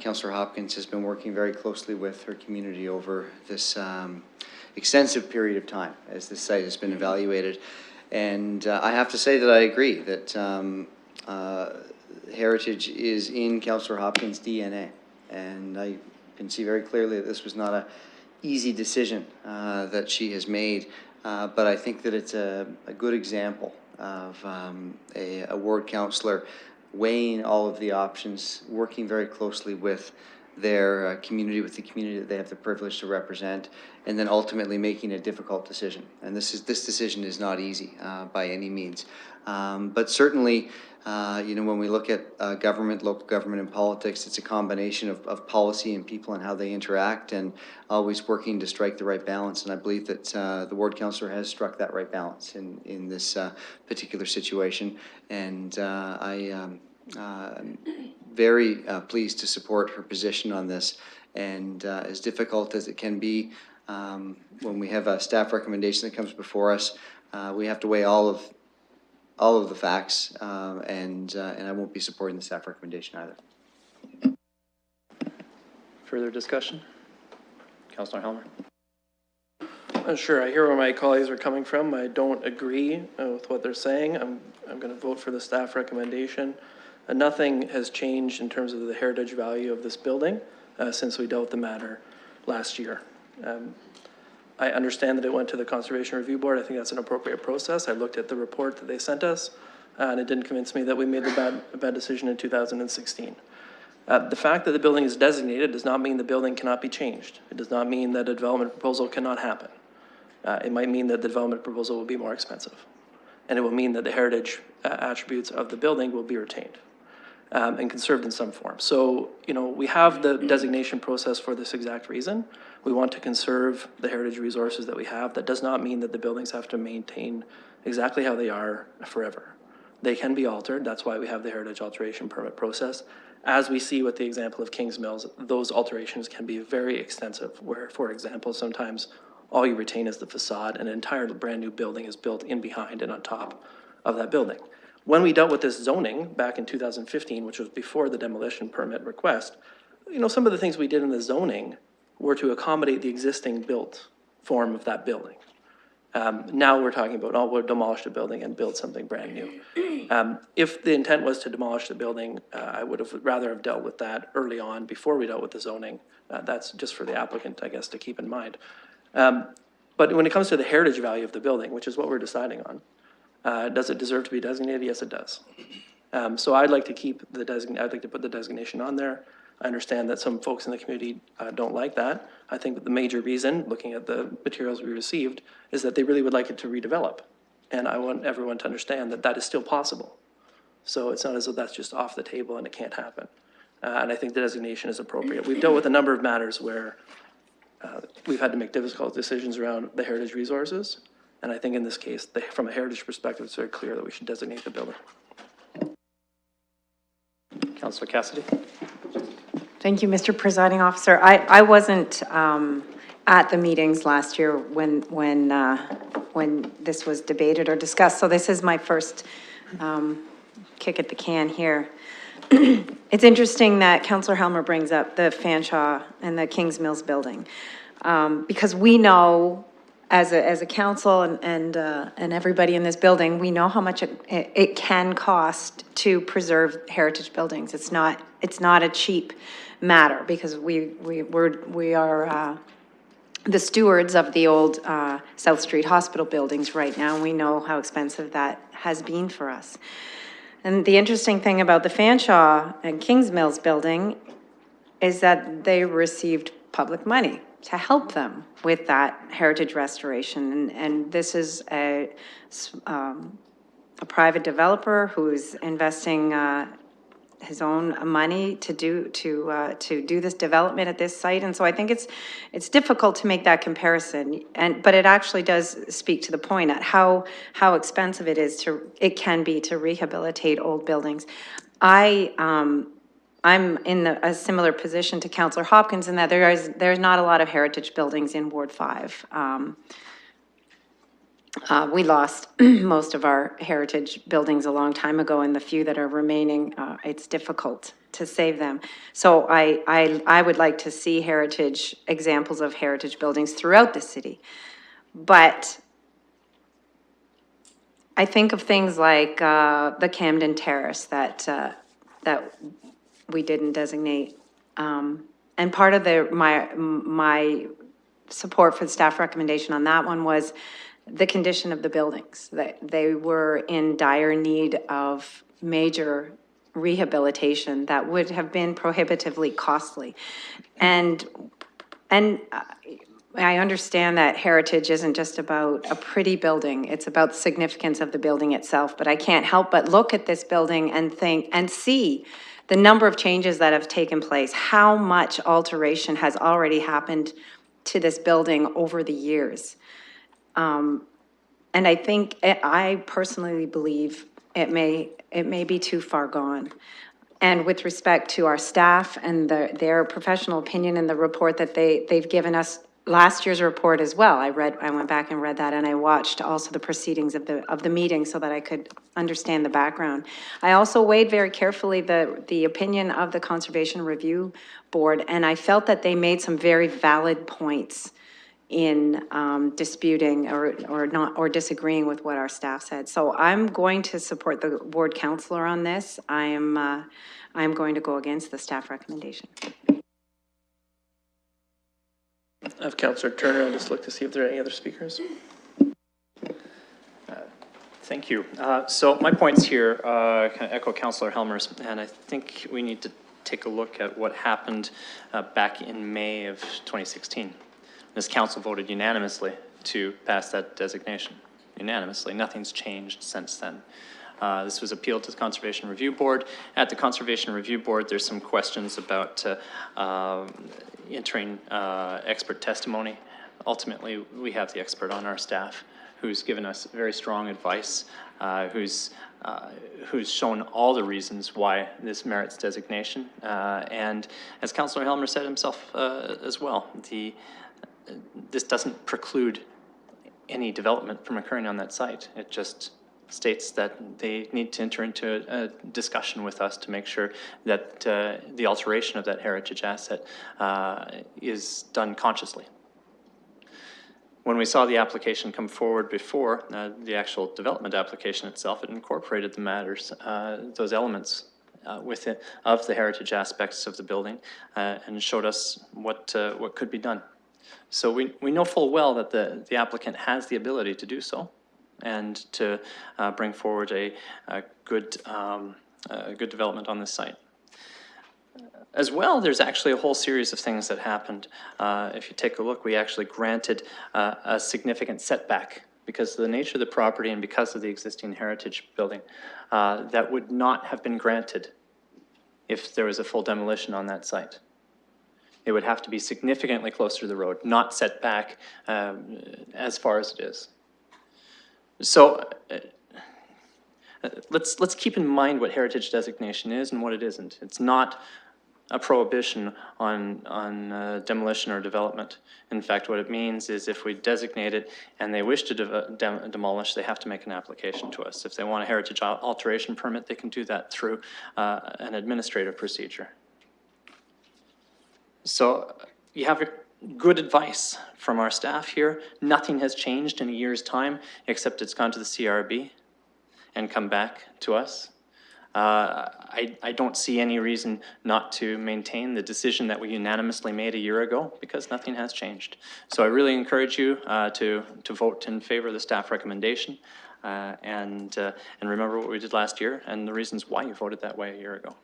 Councillor Hopkins has been working very closely with her community over this extensive period of time as this site has been evaluated. And I have to say that I agree that heritage is in Councillor Hopkins' DNA. And I can see very clearly that this was not an easy decision that she has made. But I think that it's a good example of a ward councillor weighing all of the options, working very closely with their community, with the community that they have the privilege to represent, and then ultimately making a difficult decision. And this decision is not easy by any means. But certainly, you know, when we look at government, local government and politics, it's a combination of policy and people and how they interact, and always working to strike the right balance. And I believe that the ward councillor has struck that right balance in this particular situation. And I'm very pleased to support her position on this. And as difficult as it can be, when we have a staff recommendation that comes before us, we have to weigh all of the facts, and I won't be supporting the staff recommendation either. Further discussion? Councillor Helmer. Sure, I hear where my colleagues are coming from. I don't agree with what they're saying. I'm going to vote for the staff recommendation. Nothing has changed in terms of the heritage value of this building since we dealt with the matter last year. I understand that it went to the Conservation Review Board. I think that's an appropriate process. I looked at the report that they sent us, and it didn't convince me that we made a bad decision in 2016. The fact that the building is designated does not mean the building cannot be changed. It does not mean that a development proposal cannot happen. It might mean that the development proposal will be more expensive, and it will mean that the heritage attributes of the building will be retained and conserved in some form. So, you know, we have the designation process for this exact reason. We want to conserve the heritage resources that we have. That does not mean that the buildings have to maintain exactly how they are forever. They can be altered. That's why we have the heritage alteration permit process. As we see with the example of Kings Mills, those alterations can be very extensive, where, for example, sometimes all you retain is the facade, and an entire brand new building is built in behind and on top of that building. When we dealt with this zoning back in 2015, which was before the demolition permit request, you know, some of the things we did in the zoning were to accommodate the existing built form of that building. Now we're talking about, oh, we'll demolish the building and build something brand new. If the intent was to demolish the building, I would have rather have dealt with that early on before we dealt with the zoning. That's just for the applicant, I guess, to keep in mind. But when it comes to the heritage value of the building, which is what we're deciding on, does it deserve to be designated? Yes, it does. So I'd like to keep I'd like to put the designation on there. I understand that some folks in the community don't like that. I think that the major reason, looking at the materials we received, is that they really would like it to redevelop. And I want everyone to understand that that is still possible. So it's not as though that's just off the table and it can't happen. And I think the designation is appropriate. We've dealt with a number of matters where we've had to make difficult decisions around the heritage resources. And I think in this case, from a heritage perspective, it's very clear that we should designate the building. Councillor Cassidy. Thank you, Mr. Presiding Officer. I wasn't at the meetings last year when this was debated or discussed, so this is my first kick at the can here. It's interesting that Councillor Helmer brings up the Fanshawe and the Kings Mills building, because we know as a council and everybody in this building, we know how much it can cost to preserve heritage buildings. It's not a cheap matter, because we are the stewards of the old South Street Hospital buildings right now. We know how expensive that has been for us. And the interesting thing about the Fanshawe and Kings Mills building is that they received public money to help them with that heritage restoration. And this is a private developer who's investing his own money to do this development at this site. And so I think it's difficult to make that comparison. But it actually does speak to the point at how expensive it can be to rehabilitate old buildings. I'm in a similar position to Councillor Hopkins in that there's not a lot of heritage buildings in Ward 5. We lost most of our heritage buildings a long time ago, and the few that are remaining, it's difficult to save them. So I would like to see examples of heritage buildings throughout the city. But I think of things like the Camden Terrace that we didn't designate. And part of my support for the staff recommendation on that one was the condition of the buildings, that they were in dire need of major rehabilitation that would have been prohibitively costly. And I understand that heritage isn't just about a pretty building, it's about the significance of the building itself, but I can't help but look at this building and think and see the number of changes that have taken place, how much alteration has already happened to this building over the years. And I personally believe it may be too far gone. And with respect to our staff and their professional opinion in the report that they've given us, last year's report as well, I went back and read that, and I watched also the proceedings of the meeting so that I could understand the background. I also weighed very carefully the opinion of the Conservation Review Board, and I felt that they made some very valid points in disputing or disagreeing with what our staff said. So I'm going to support the ward councillor on this. I'm going to go against the staff recommendation. I have Councillor Turner. I'll just look to see if there are any other speakers. Thank you. So my points here kind of echo Councillor Helmer's, and I think we need to take a look at what happened back in May of 2016. This council voted unanimously to pass that designation. Unanimously. Nothing's changed since then. This was appealed to the Conservation Review Board. At the Conservation Review Board, there's some questions about entering expert testimony. Ultimately, we have the expert on our staff who's given us very strong advice, who's shown all the reasons why this merits designation. And as Councillor Helmer said himself as well, this doesn't preclude any development from occurring on that site. It just states that they need to enter into a discussion with us to make sure that the alteration of that heritage asset is done consciously. When we saw the application come forward before, the actual development application itself, it incorporated the matters, those elements with it, of the heritage aspects of the building, and showed us what could be done. So we know full well that the applicant has the ability to do so and to bring forward a good development on this site. As well, there's actually a whole series of things that happened. If you take a look, we actually granted a significant setback because of the nature of the property and because of the existing heritage building that would not have been granted if there was a full demolition on that site. It would have to be significantly closer to the road, not set back as far as it is. So let's keep in mind what heritage designation is and what it isn't. It's not a prohibition on demolition or development. In fact, what it means is if we designate it and they wish to demolish, they have to make an application to us. If they want a heritage alteration permit, they can do that through an administrative procedure. So you have good advice from our staff here. Nothing has changed in a year's time, except it's gone to the CRB and come back to us. I don't see any reason not to maintain the decision that we unanimously made a year ago, because nothing has changed. So I really encourage you to vote in favor of the staff recommendation, and remember what we did last year and the reasons why you voted that way a year ago.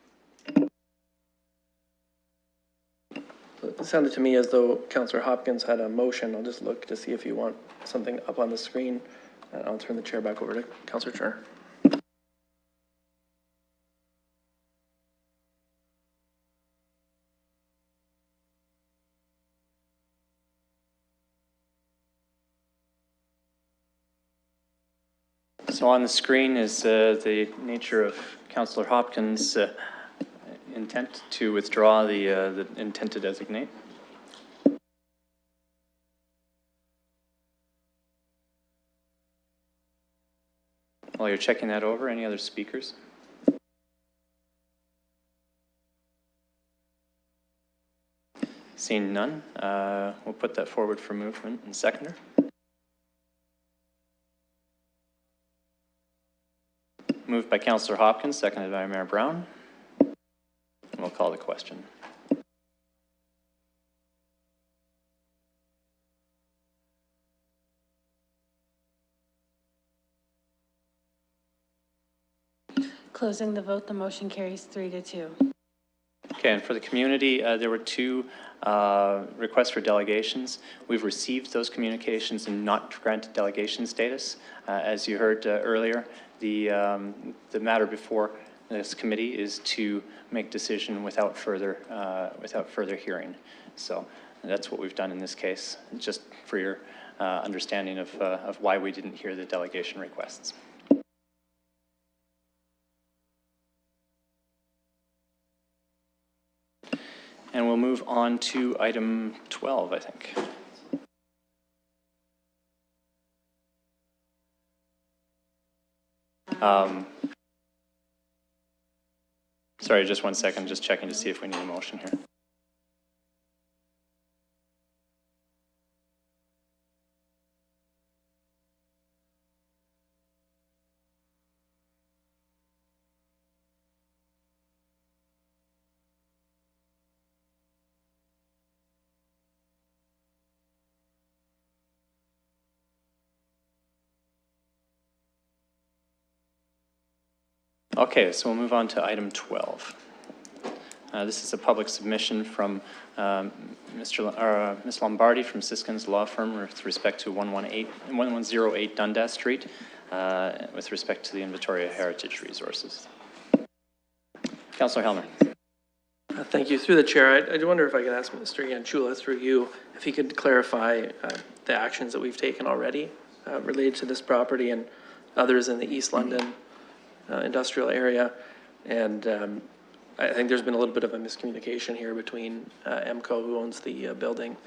It sounded to me as though Councillor Hopkins had a motion. I'll just look to see if you want something up on the screen. And I'll turn the chair back over to Councillor Turner. So on the screen is the nature of Councillor Hopkins' intent to withdraw the intent to designate. While you're checking that over, any other speakers? Seeing none, we'll put that forward for movement and seconder. Moved by Councillor Hopkins, seconded by Mayor Brown. And we'll call the question. Closing the vote, the motion carries 3-2. Okay, and for the community, there were two requests for delegations. We've received those communications and not granted delegation status. As you heard earlier, the matter before this committee is to make decision without further hearing. So that's what we've done in this case, just for your understanding of why we didn't hear the delegation requests. And we'll move on to item 12, I think. Sorry, just 1 second, just checking to see if we need a motion here. Okay, so we'll move on to item 12. This is a public submission from Ms. Lombardi from Siskins Law Firm with respect to 1108 Dundas Street with respect to the inventory of heritage resources. Councillor Helmer. Thank you. Through the chair, I do wonder if I could ask Mr. Yanchula through you, if he could clarify the actions that we've taken already related to this property and others in the East London industrial area. And I think there's been a little bit of a miscommunication here between MCO, who owns the building,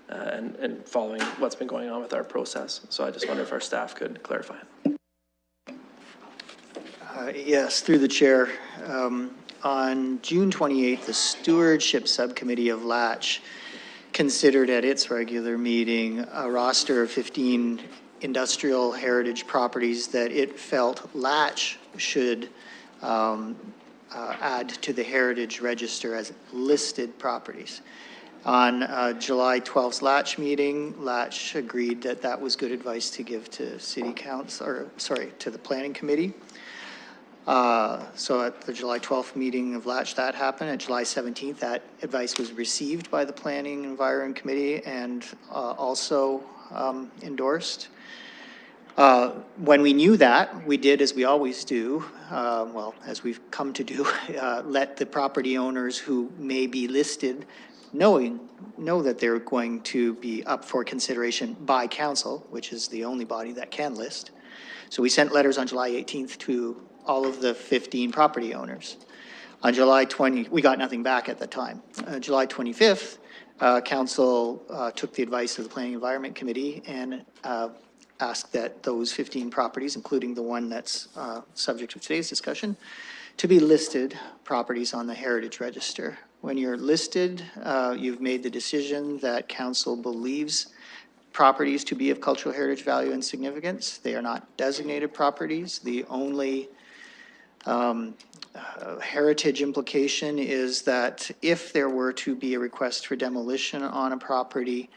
and following what's been going on with our process. So I just wonder if our staff could clarify. Yes, through the chair. On June 28th, the Stewardship Subcommittee of Latch considered at its regular meeting a roster of 15 industrial heritage properties that it felt Latch should add to the Heritage Register as listed properties. On July 12th's Latch meeting, Latch agreed that that was good advice to give to City Council, or sorry, to the Planning Committee. So at the July 12th meeting of Latch, that happened. At July 17th, that advice was received by the Planning Environment Committee and also endorsed. When we knew that, we did as we always do, well, as we've come to do, let the property owners who may be listed know that they're going to be up for consideration by council, which is the only body that can list. So we sent letters on July 18th to all of the 15 property owners. On July 20, we got nothing back at the time. July 25th, council took the advice of the Planning Environment Committee and asked that those 15 properties, including the one that's subject to today's discussion, to be listed properties on the Heritage Register. When you're listed, you've made the decision that council believes properties to be of cultural heritage value and significance. They are not designated properties. The only Heritage implication is that if there were to be a request for demolition on a property,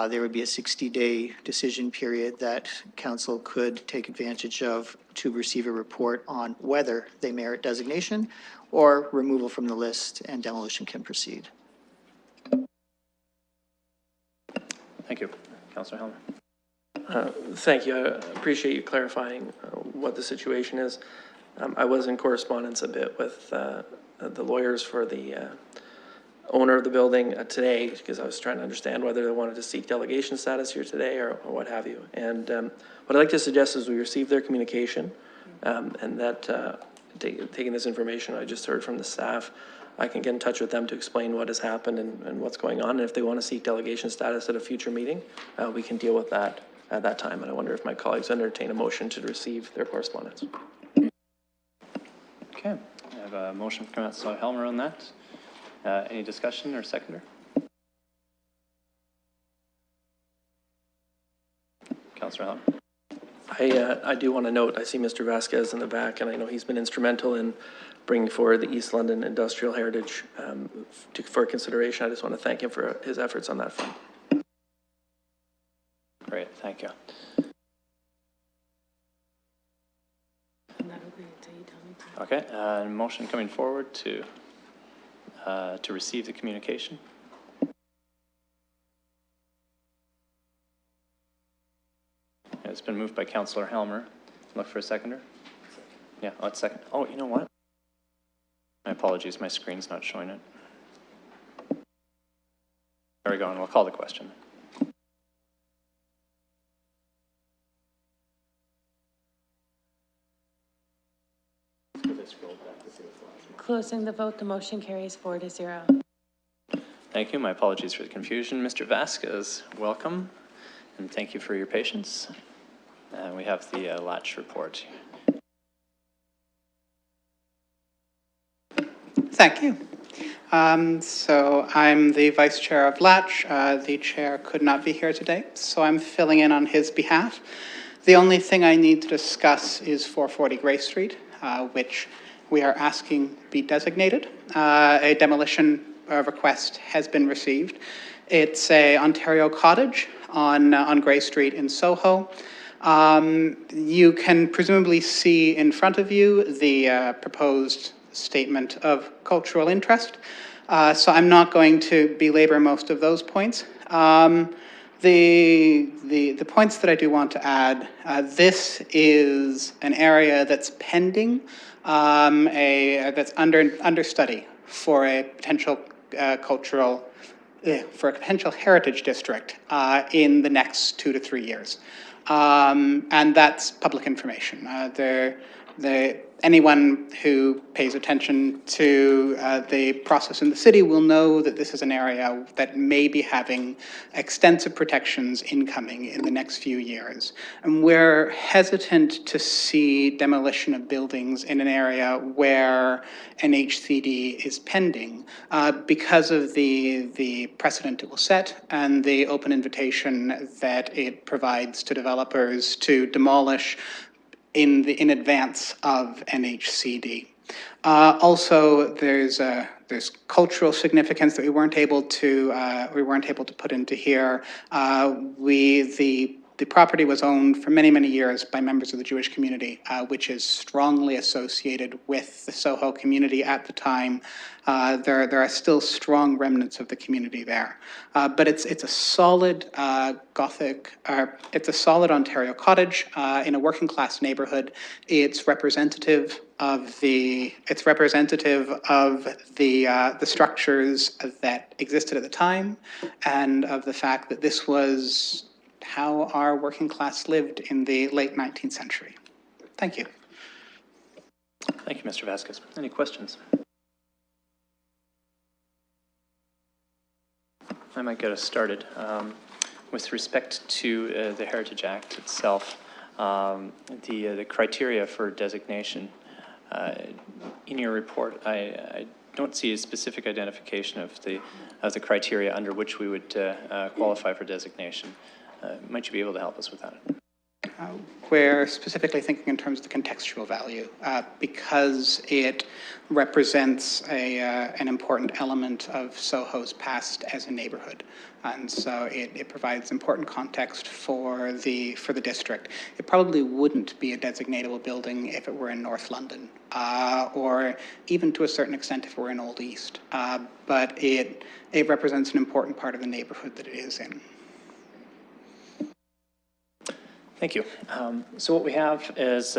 there would be a 60-day decision period that council could take advantage of to receive a report on whether they merit designation or removal from the list, and demolition can proceed. Thank you. Councillor Helmer. Thank you. I appreciate you clarifying what the situation is. I was in correspondence a bit with the lawyers for the owner of the building today, because I was trying to understand whether they wanted to seek delegation status here today or what have you. And what I'd like to suggest is we receive their communication, and that taking this information I just heard from the staff, I can get in touch with them to explain what has happened and what's going on. And if they want to seek delegation status at a future meeting, we can deal with that at that time. And I wonder if my colleagues entertain a motion to receive their correspondence. Okay, I have a motion from Councillor Helmer on that. Any discussion or seconder? Councillor Helmer. I do want to note, I see Mr. Vasquez in the back, and I know he's been instrumental in bringing forward the East London Industrial Heritage for consideration. I just want to thank him for his efforts on that front. Great, thank you. Okay, motion coming forward to receive the communication. It's been moved by Councillor Helmer. Look for a seconder. Yeah, let's second. Oh, you know what? My apologies, my screen's not showing it. There we go, and we'll call the question. Closing the vote, the motion carries 4-0. Thank you. My apologies for the confusion. Mr. Vasquez, welcome, and thank you for your patience. We have the Latch report. Thank you. So I'm the Vice Chair of Latch. The Chair could not be here today, so I'm filling in on his behalf. The only thing I need to discuss is 440 Gray Street, which we are asking be designated. A demolition request has been received. It's a Ontario cottage on Gray Street in Soho. You can presumably see in front of you the proposed statement of cultural interest. So I'm not going to belabor most of those points. The points that I do want to add, this is an area that's pending, that's under study for a potential for a potential heritage district in the next 2 to 3 years. And that's public information. Anyone who pays attention to the process in the city will know that this is an area that may be having extensive protections incoming in the next few years. And we're hesitant to see demolition of buildings in an area where an HCD is pending because of the precedent it will set and the open invitation that it provides to developers to demolish in advance of NHCD. Also, there's cultural significance that we weren't able to put into here. The property was owned for many, many years by members of the Jewish community, which is strongly associated with the Soho community at the time. There are still strong remnants of the community there. But it's a solid it's a solid Ontario cottage in a working class neighborhood. It's representative of the structures that existed at the time, and of the fact that this was how our working class lived in the late 19th century. Thank you. Thank you, Mr. Vasquez. Any questions? I might get us started. With respect to the Heritage Act itself, the criteria for designation, in your report, I don't see a specific identification of the criteria under which we would qualify for designation. Might you be able to help us with that? We're specifically thinking in terms of the contextual value, because it represents an important element of Soho's past as a neighborhood. And so it provides important context for the district. It probably wouldn't be a designatable building if it were in North London, or even to a certain extent if it were in Old East. But it represents an important part of the neighborhood that it is in. Thank you. So what we have is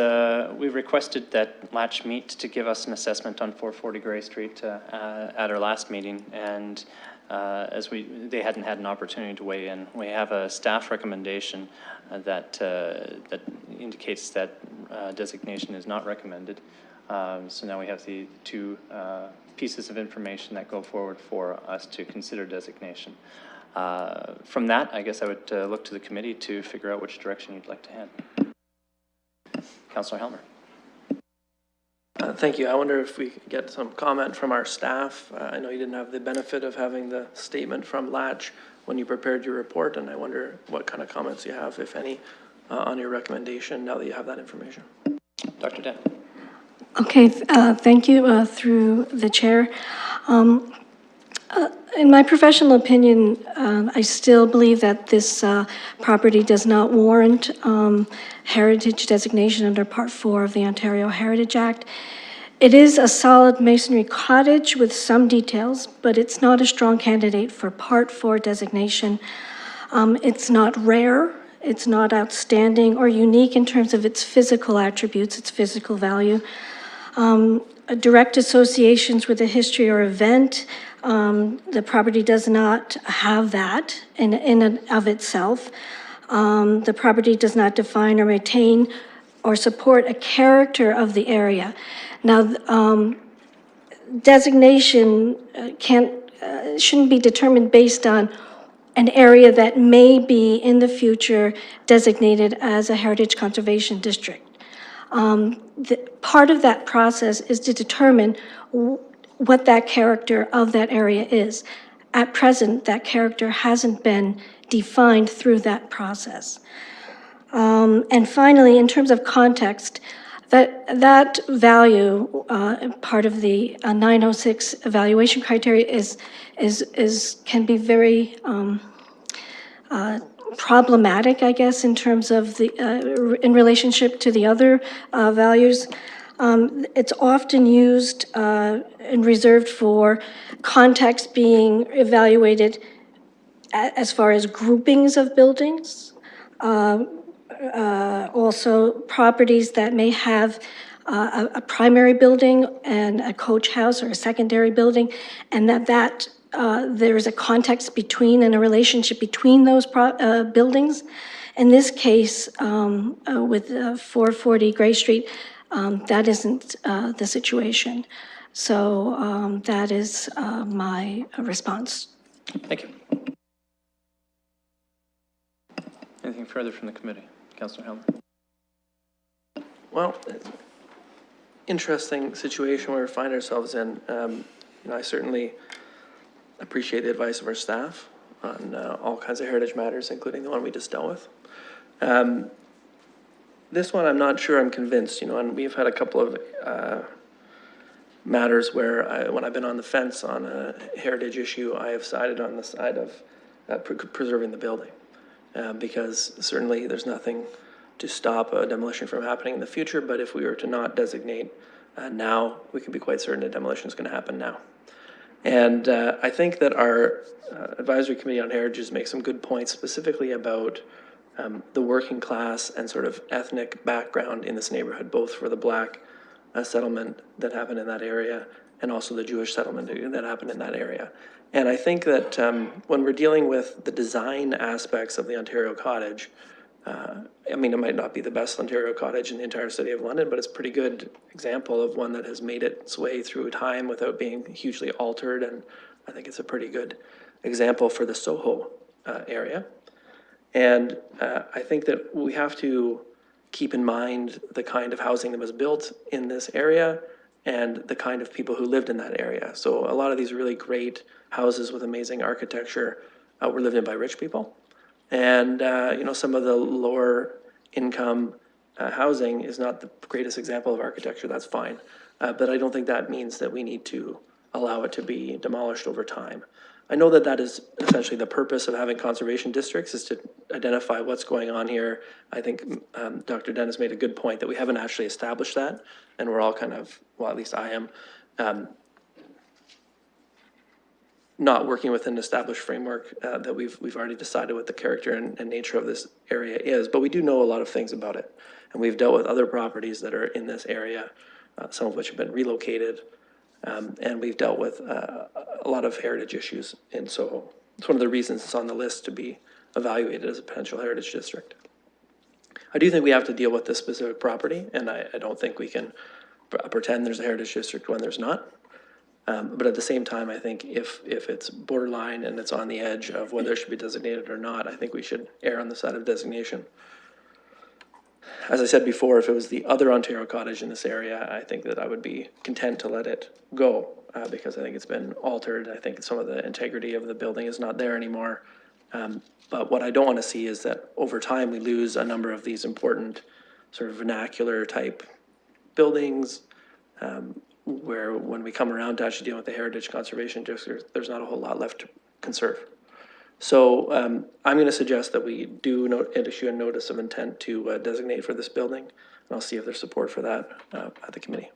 we've requested that Latch meet to give us an assessment on 440 Gray Street at our last meeting, and as they hadn't had an opportunity to weigh in. We have a staff recommendation that indicates that designation is not recommended. So now we have the two pieces of information that go forward for us to consider designation. From that, I guess I would look to the committee to figure out which direction you'd like to head. Councillor Helmer. Thank you. I wonder if we could get some comment from our staff. I know you didn't have the benefit of having the statement from Latch when you prepared your report, and I wonder what kind of comments you have, if any, on your recommendation now that you have that information. Dr. Dent. Okay, thank you through the chair. In my professional opinion, I still believe that this property does not warrant heritage designation under Part 4 of the Ontario Heritage Act. It is a solid masonry cottage with some details, but it's not a strong candidate for Part 4 designation. It's not rare, it's not outstanding or unique in terms of its physical attributes, its physical value. Direct associations with a history or event, the property does not have that in and of itself. The property does not define or maintain or support a character of the area. Now, designation shouldn't be determined based on an area that may be in the future designated as a heritage conservation district. Part of that process is to determine what that character of that area is. At present, that character hasn't been defined through that process. And finally, in terms of context, that value, part of the 906 evaluation criteria can be very problematic, I guess, in terms of in relationship to the other values. It's often used and reserved for context being evaluated as far as groupings of buildings. Also, properties that may have a primary building and a coach house or a secondary building, and that there is a context between and a relationship between those buildings. In this case, with 440 Gray Street, that isn't the situation. So that is my response. Thank you. Anything further from the committee? Councillor Helmer. Well, interesting situation we find ourselves in. I certainly appreciate the advice of our staff on all kinds of heritage matters, including the one we just dealt with. This one, I'm not sure I'm convinced, and we've had a couple of matters where when I've been on the fence on a heritage issue, I have sided on the side of preserving the building. Because certainly there's nothing to stop a demolition from happening in the future, but if we were to not designate now, we can be quite certain a demolition is going to happen now. And I think that our advisory committee on heritage makes some good points, specifically about the working class and sort of ethnic background in this neighborhood, both for the Black settlement that happened in that area and also the Jewish settlement that happened in that area. And I think that when we're dealing with the design aspects of the Ontario cottage, it might not be the best Ontario cottage in the entire city of London, but it's a pretty good example of one that has made its way through time without being hugely altered. And I think it's a pretty good example for the Soho area. And I think that we have to keep in mind the kind of housing that was built in this area and the kind of people who lived in that area. So a lot of these really great houses with amazing architecture were lived in by rich people. And, some of the lower income housing is not the greatest example of architecture, that's fine. But I don't think that means that we need to allow it to be demolished over time. I know that that is essentially the purpose of having conservation districts, is to identify what's going on here. I think Dr. Dennis made a good point that we haven't actually established that, and we're all kind of, well, at least I am, not working with an established framework that we've already decided what the character and nature of this area is, but we do know a lot of things about it. And we've dealt with other properties that are in this area, some of which have been relocated, and we've dealt with a lot of heritage issues in Soho. It's one of the reasons it's on the list to be evaluated as a potential heritage district. I do think we have to deal with this specific property, and I don't think we can pretend there's a heritage district when there's not. But at the same time, I think if it's borderline and it's on the edge of whether it should be designated or not, I think we should err on the side of designation. As I said before, if it was the other Ontario cottage in this area, I think that I would be content to let it go because I think it's been altered. I think some of the integrity of the building is not there anymore. But what I don't want to see is that over time we lose a number of these important sort of vernacular type buildings where when we come around to actually dealing with the heritage conservation district, there's not a whole lot left to conserve. So I'm going to suggest that we do issue a notice of intent to designate for this building, and I'll see if there's support for that at the committee.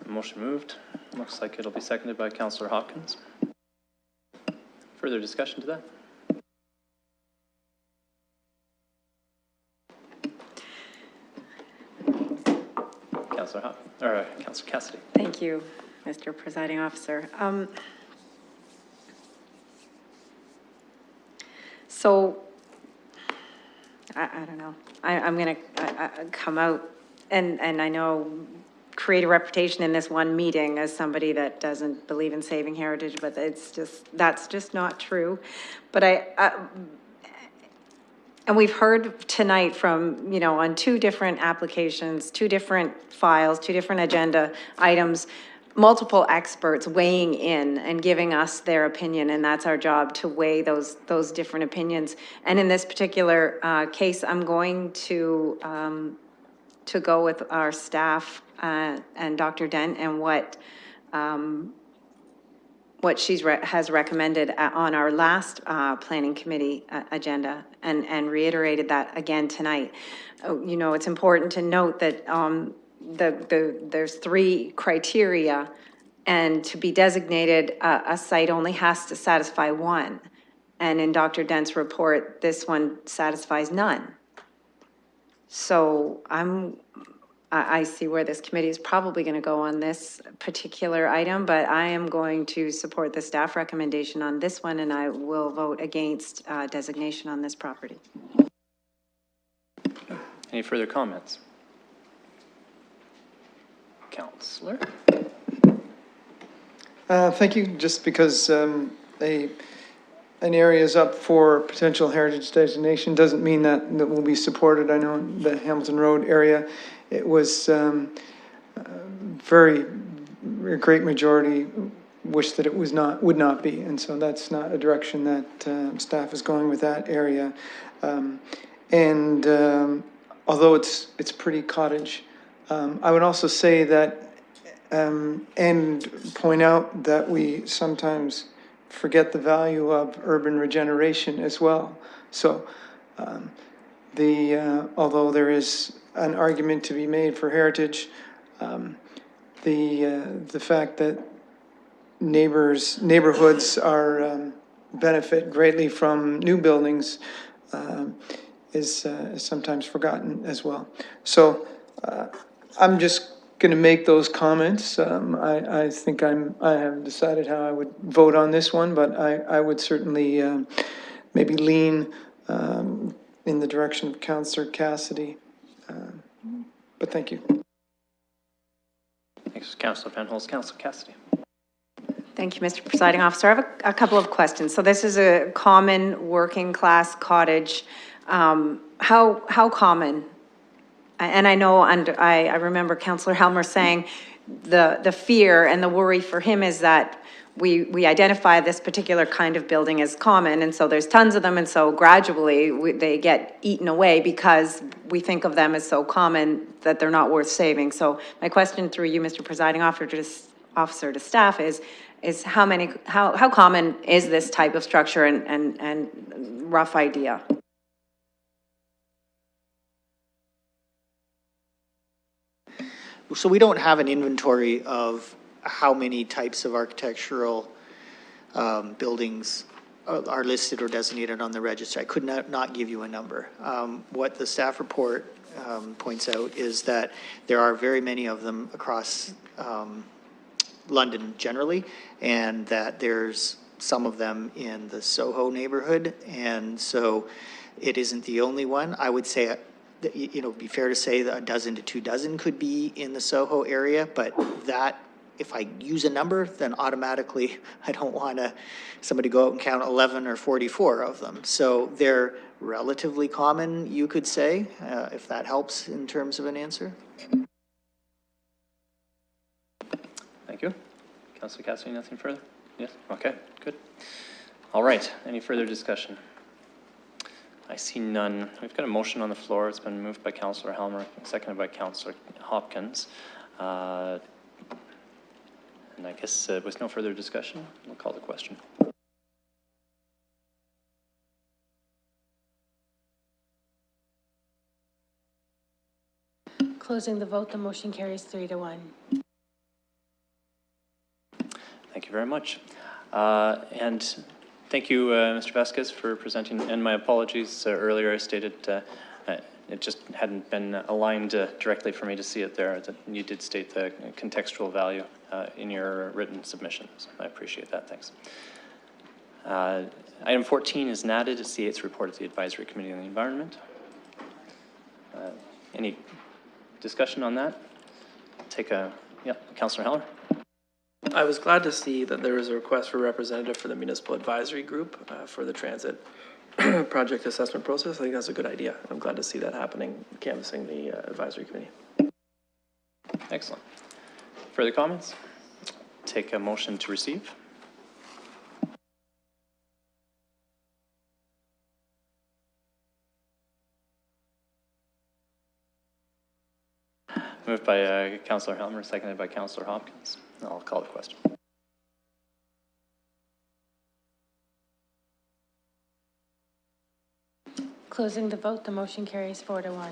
Motion moved. Looks like it'll be seconded by Councillor Hopkins. Further discussion to that? Councillor Cassidy. Thank you, Mr. Presiding Officer. So, I don't know. I'm going to come out and I know create a reputation in this one meeting as somebody that doesn't believe in saving heritage, but that's just not true. But and we've heard tonight from, on two different applications, two different files, two different agenda items, multiple experts weighing in and giving us their opinion, and that's our job, to weigh those different opinions. And in this particular case, I'm going to go with our staff and Dr. Dent and what she has recommended on our last planning committee agenda, and reiterated that again tonight. It's important to note that there's 3 criteria, and to be designated, a site only has to satisfy 1. And in Dr. Dent's report, this one satisfies none. So I see where this committee is probably going to go on this particular item, but I am going to support the staff recommendation on this one, and I will vote against designation on this property. Any further comments? Councillor? Thank you. Just because an area is up for potential heritage designation doesn't mean that will be supported. I know in the Hamilton Road area, it was a great majority wish that it would not be, and so that's not a direction that staff is going with that area. Although it's pretty cottage, I would also say that and point out that we sometimes forget the value of urban regeneration as well. So although there is an argument to be made for heritage, the fact that neighborhoods are benefit greatly from new buildings is sometimes forgotten as well. So I'm just going to make those comments. I think I have decided how I would vote on this one, but I would certainly maybe lean in the direction of Councillor Cassidy. But thank you. Thanks, Councillor Penholz. Councillor Cassidy. Thank you, Mr. Presiding Officer. I have a couple of questions. So this is a common working class cottage. How common? And I know, I remember Councillor Helmer saying the fear and the worry for him is that we identify this particular kind of building as common, and so there's tons of them, and so gradually they get eaten away because we think of them as so common that they're not worth saving. So my question through you, Mr. Presiding Officer, to staff is how common is this type of structure, and rough idea? So we don't have an inventory of how many types of architectural buildings are listed or designated on the register. I could not give you a number. What the staff report points out is that there are very many of them across London generally, and that there's some of them in the Soho neighborhood, and so it isn't the only one. I would say it'd be fair to say that 12 to 24 could be in the Soho area, but that, if I use a number, then automatically I don't want somebody go out and count 11 or 44 of them. So they're relatively common, you could say, if that helps in terms of an answer. Thank you. Councillor Cassidy, nothing further? Yes? Okay, good. All right, any further discussion? I see none. We've got a motion on the floor. It's been moved by Councillor Helmer, seconded by Councillor Hopkins. And I guess with no further discussion, we'll call the question. Closing the vote, the motion carries 3-1. Thank you very much. And thank you, Mr. Vasquez, for presenting, and my apologies. Earlier I stated it just hadn't been aligned directly for me to see it there. You did state the contextual value in your written submissions. I appreciate that, thanks. Item 14 is NADID, it's the 8th report of the Advisory Committee on the Environment. Any discussion on that? Councillor Heller. I was glad to see that there was a request for a representative for the Municipal Advisory Group for the transit project assessment process. I think that's a good idea. I'm glad to see that happening, canvassing the Advisory Committee. Excellent. Further comments? Take a motion to receive. Moved by Councillor Helmer, seconded by Councillor Hopkins. I'll call the question. Closing the vote, the motion carries 4-1.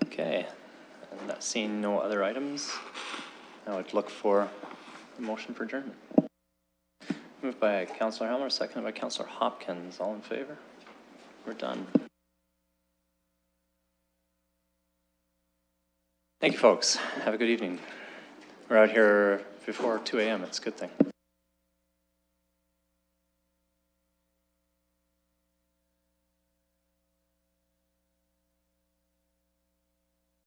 Okay, and seeing no other items, I would look for a motion for adjournment. Moved by Councillor Helmer, seconded by Councillor Hopkins. All in favor? We're done. Thank you, folks. Have a good evening. We're out here before 2 a.m. It's a good thing.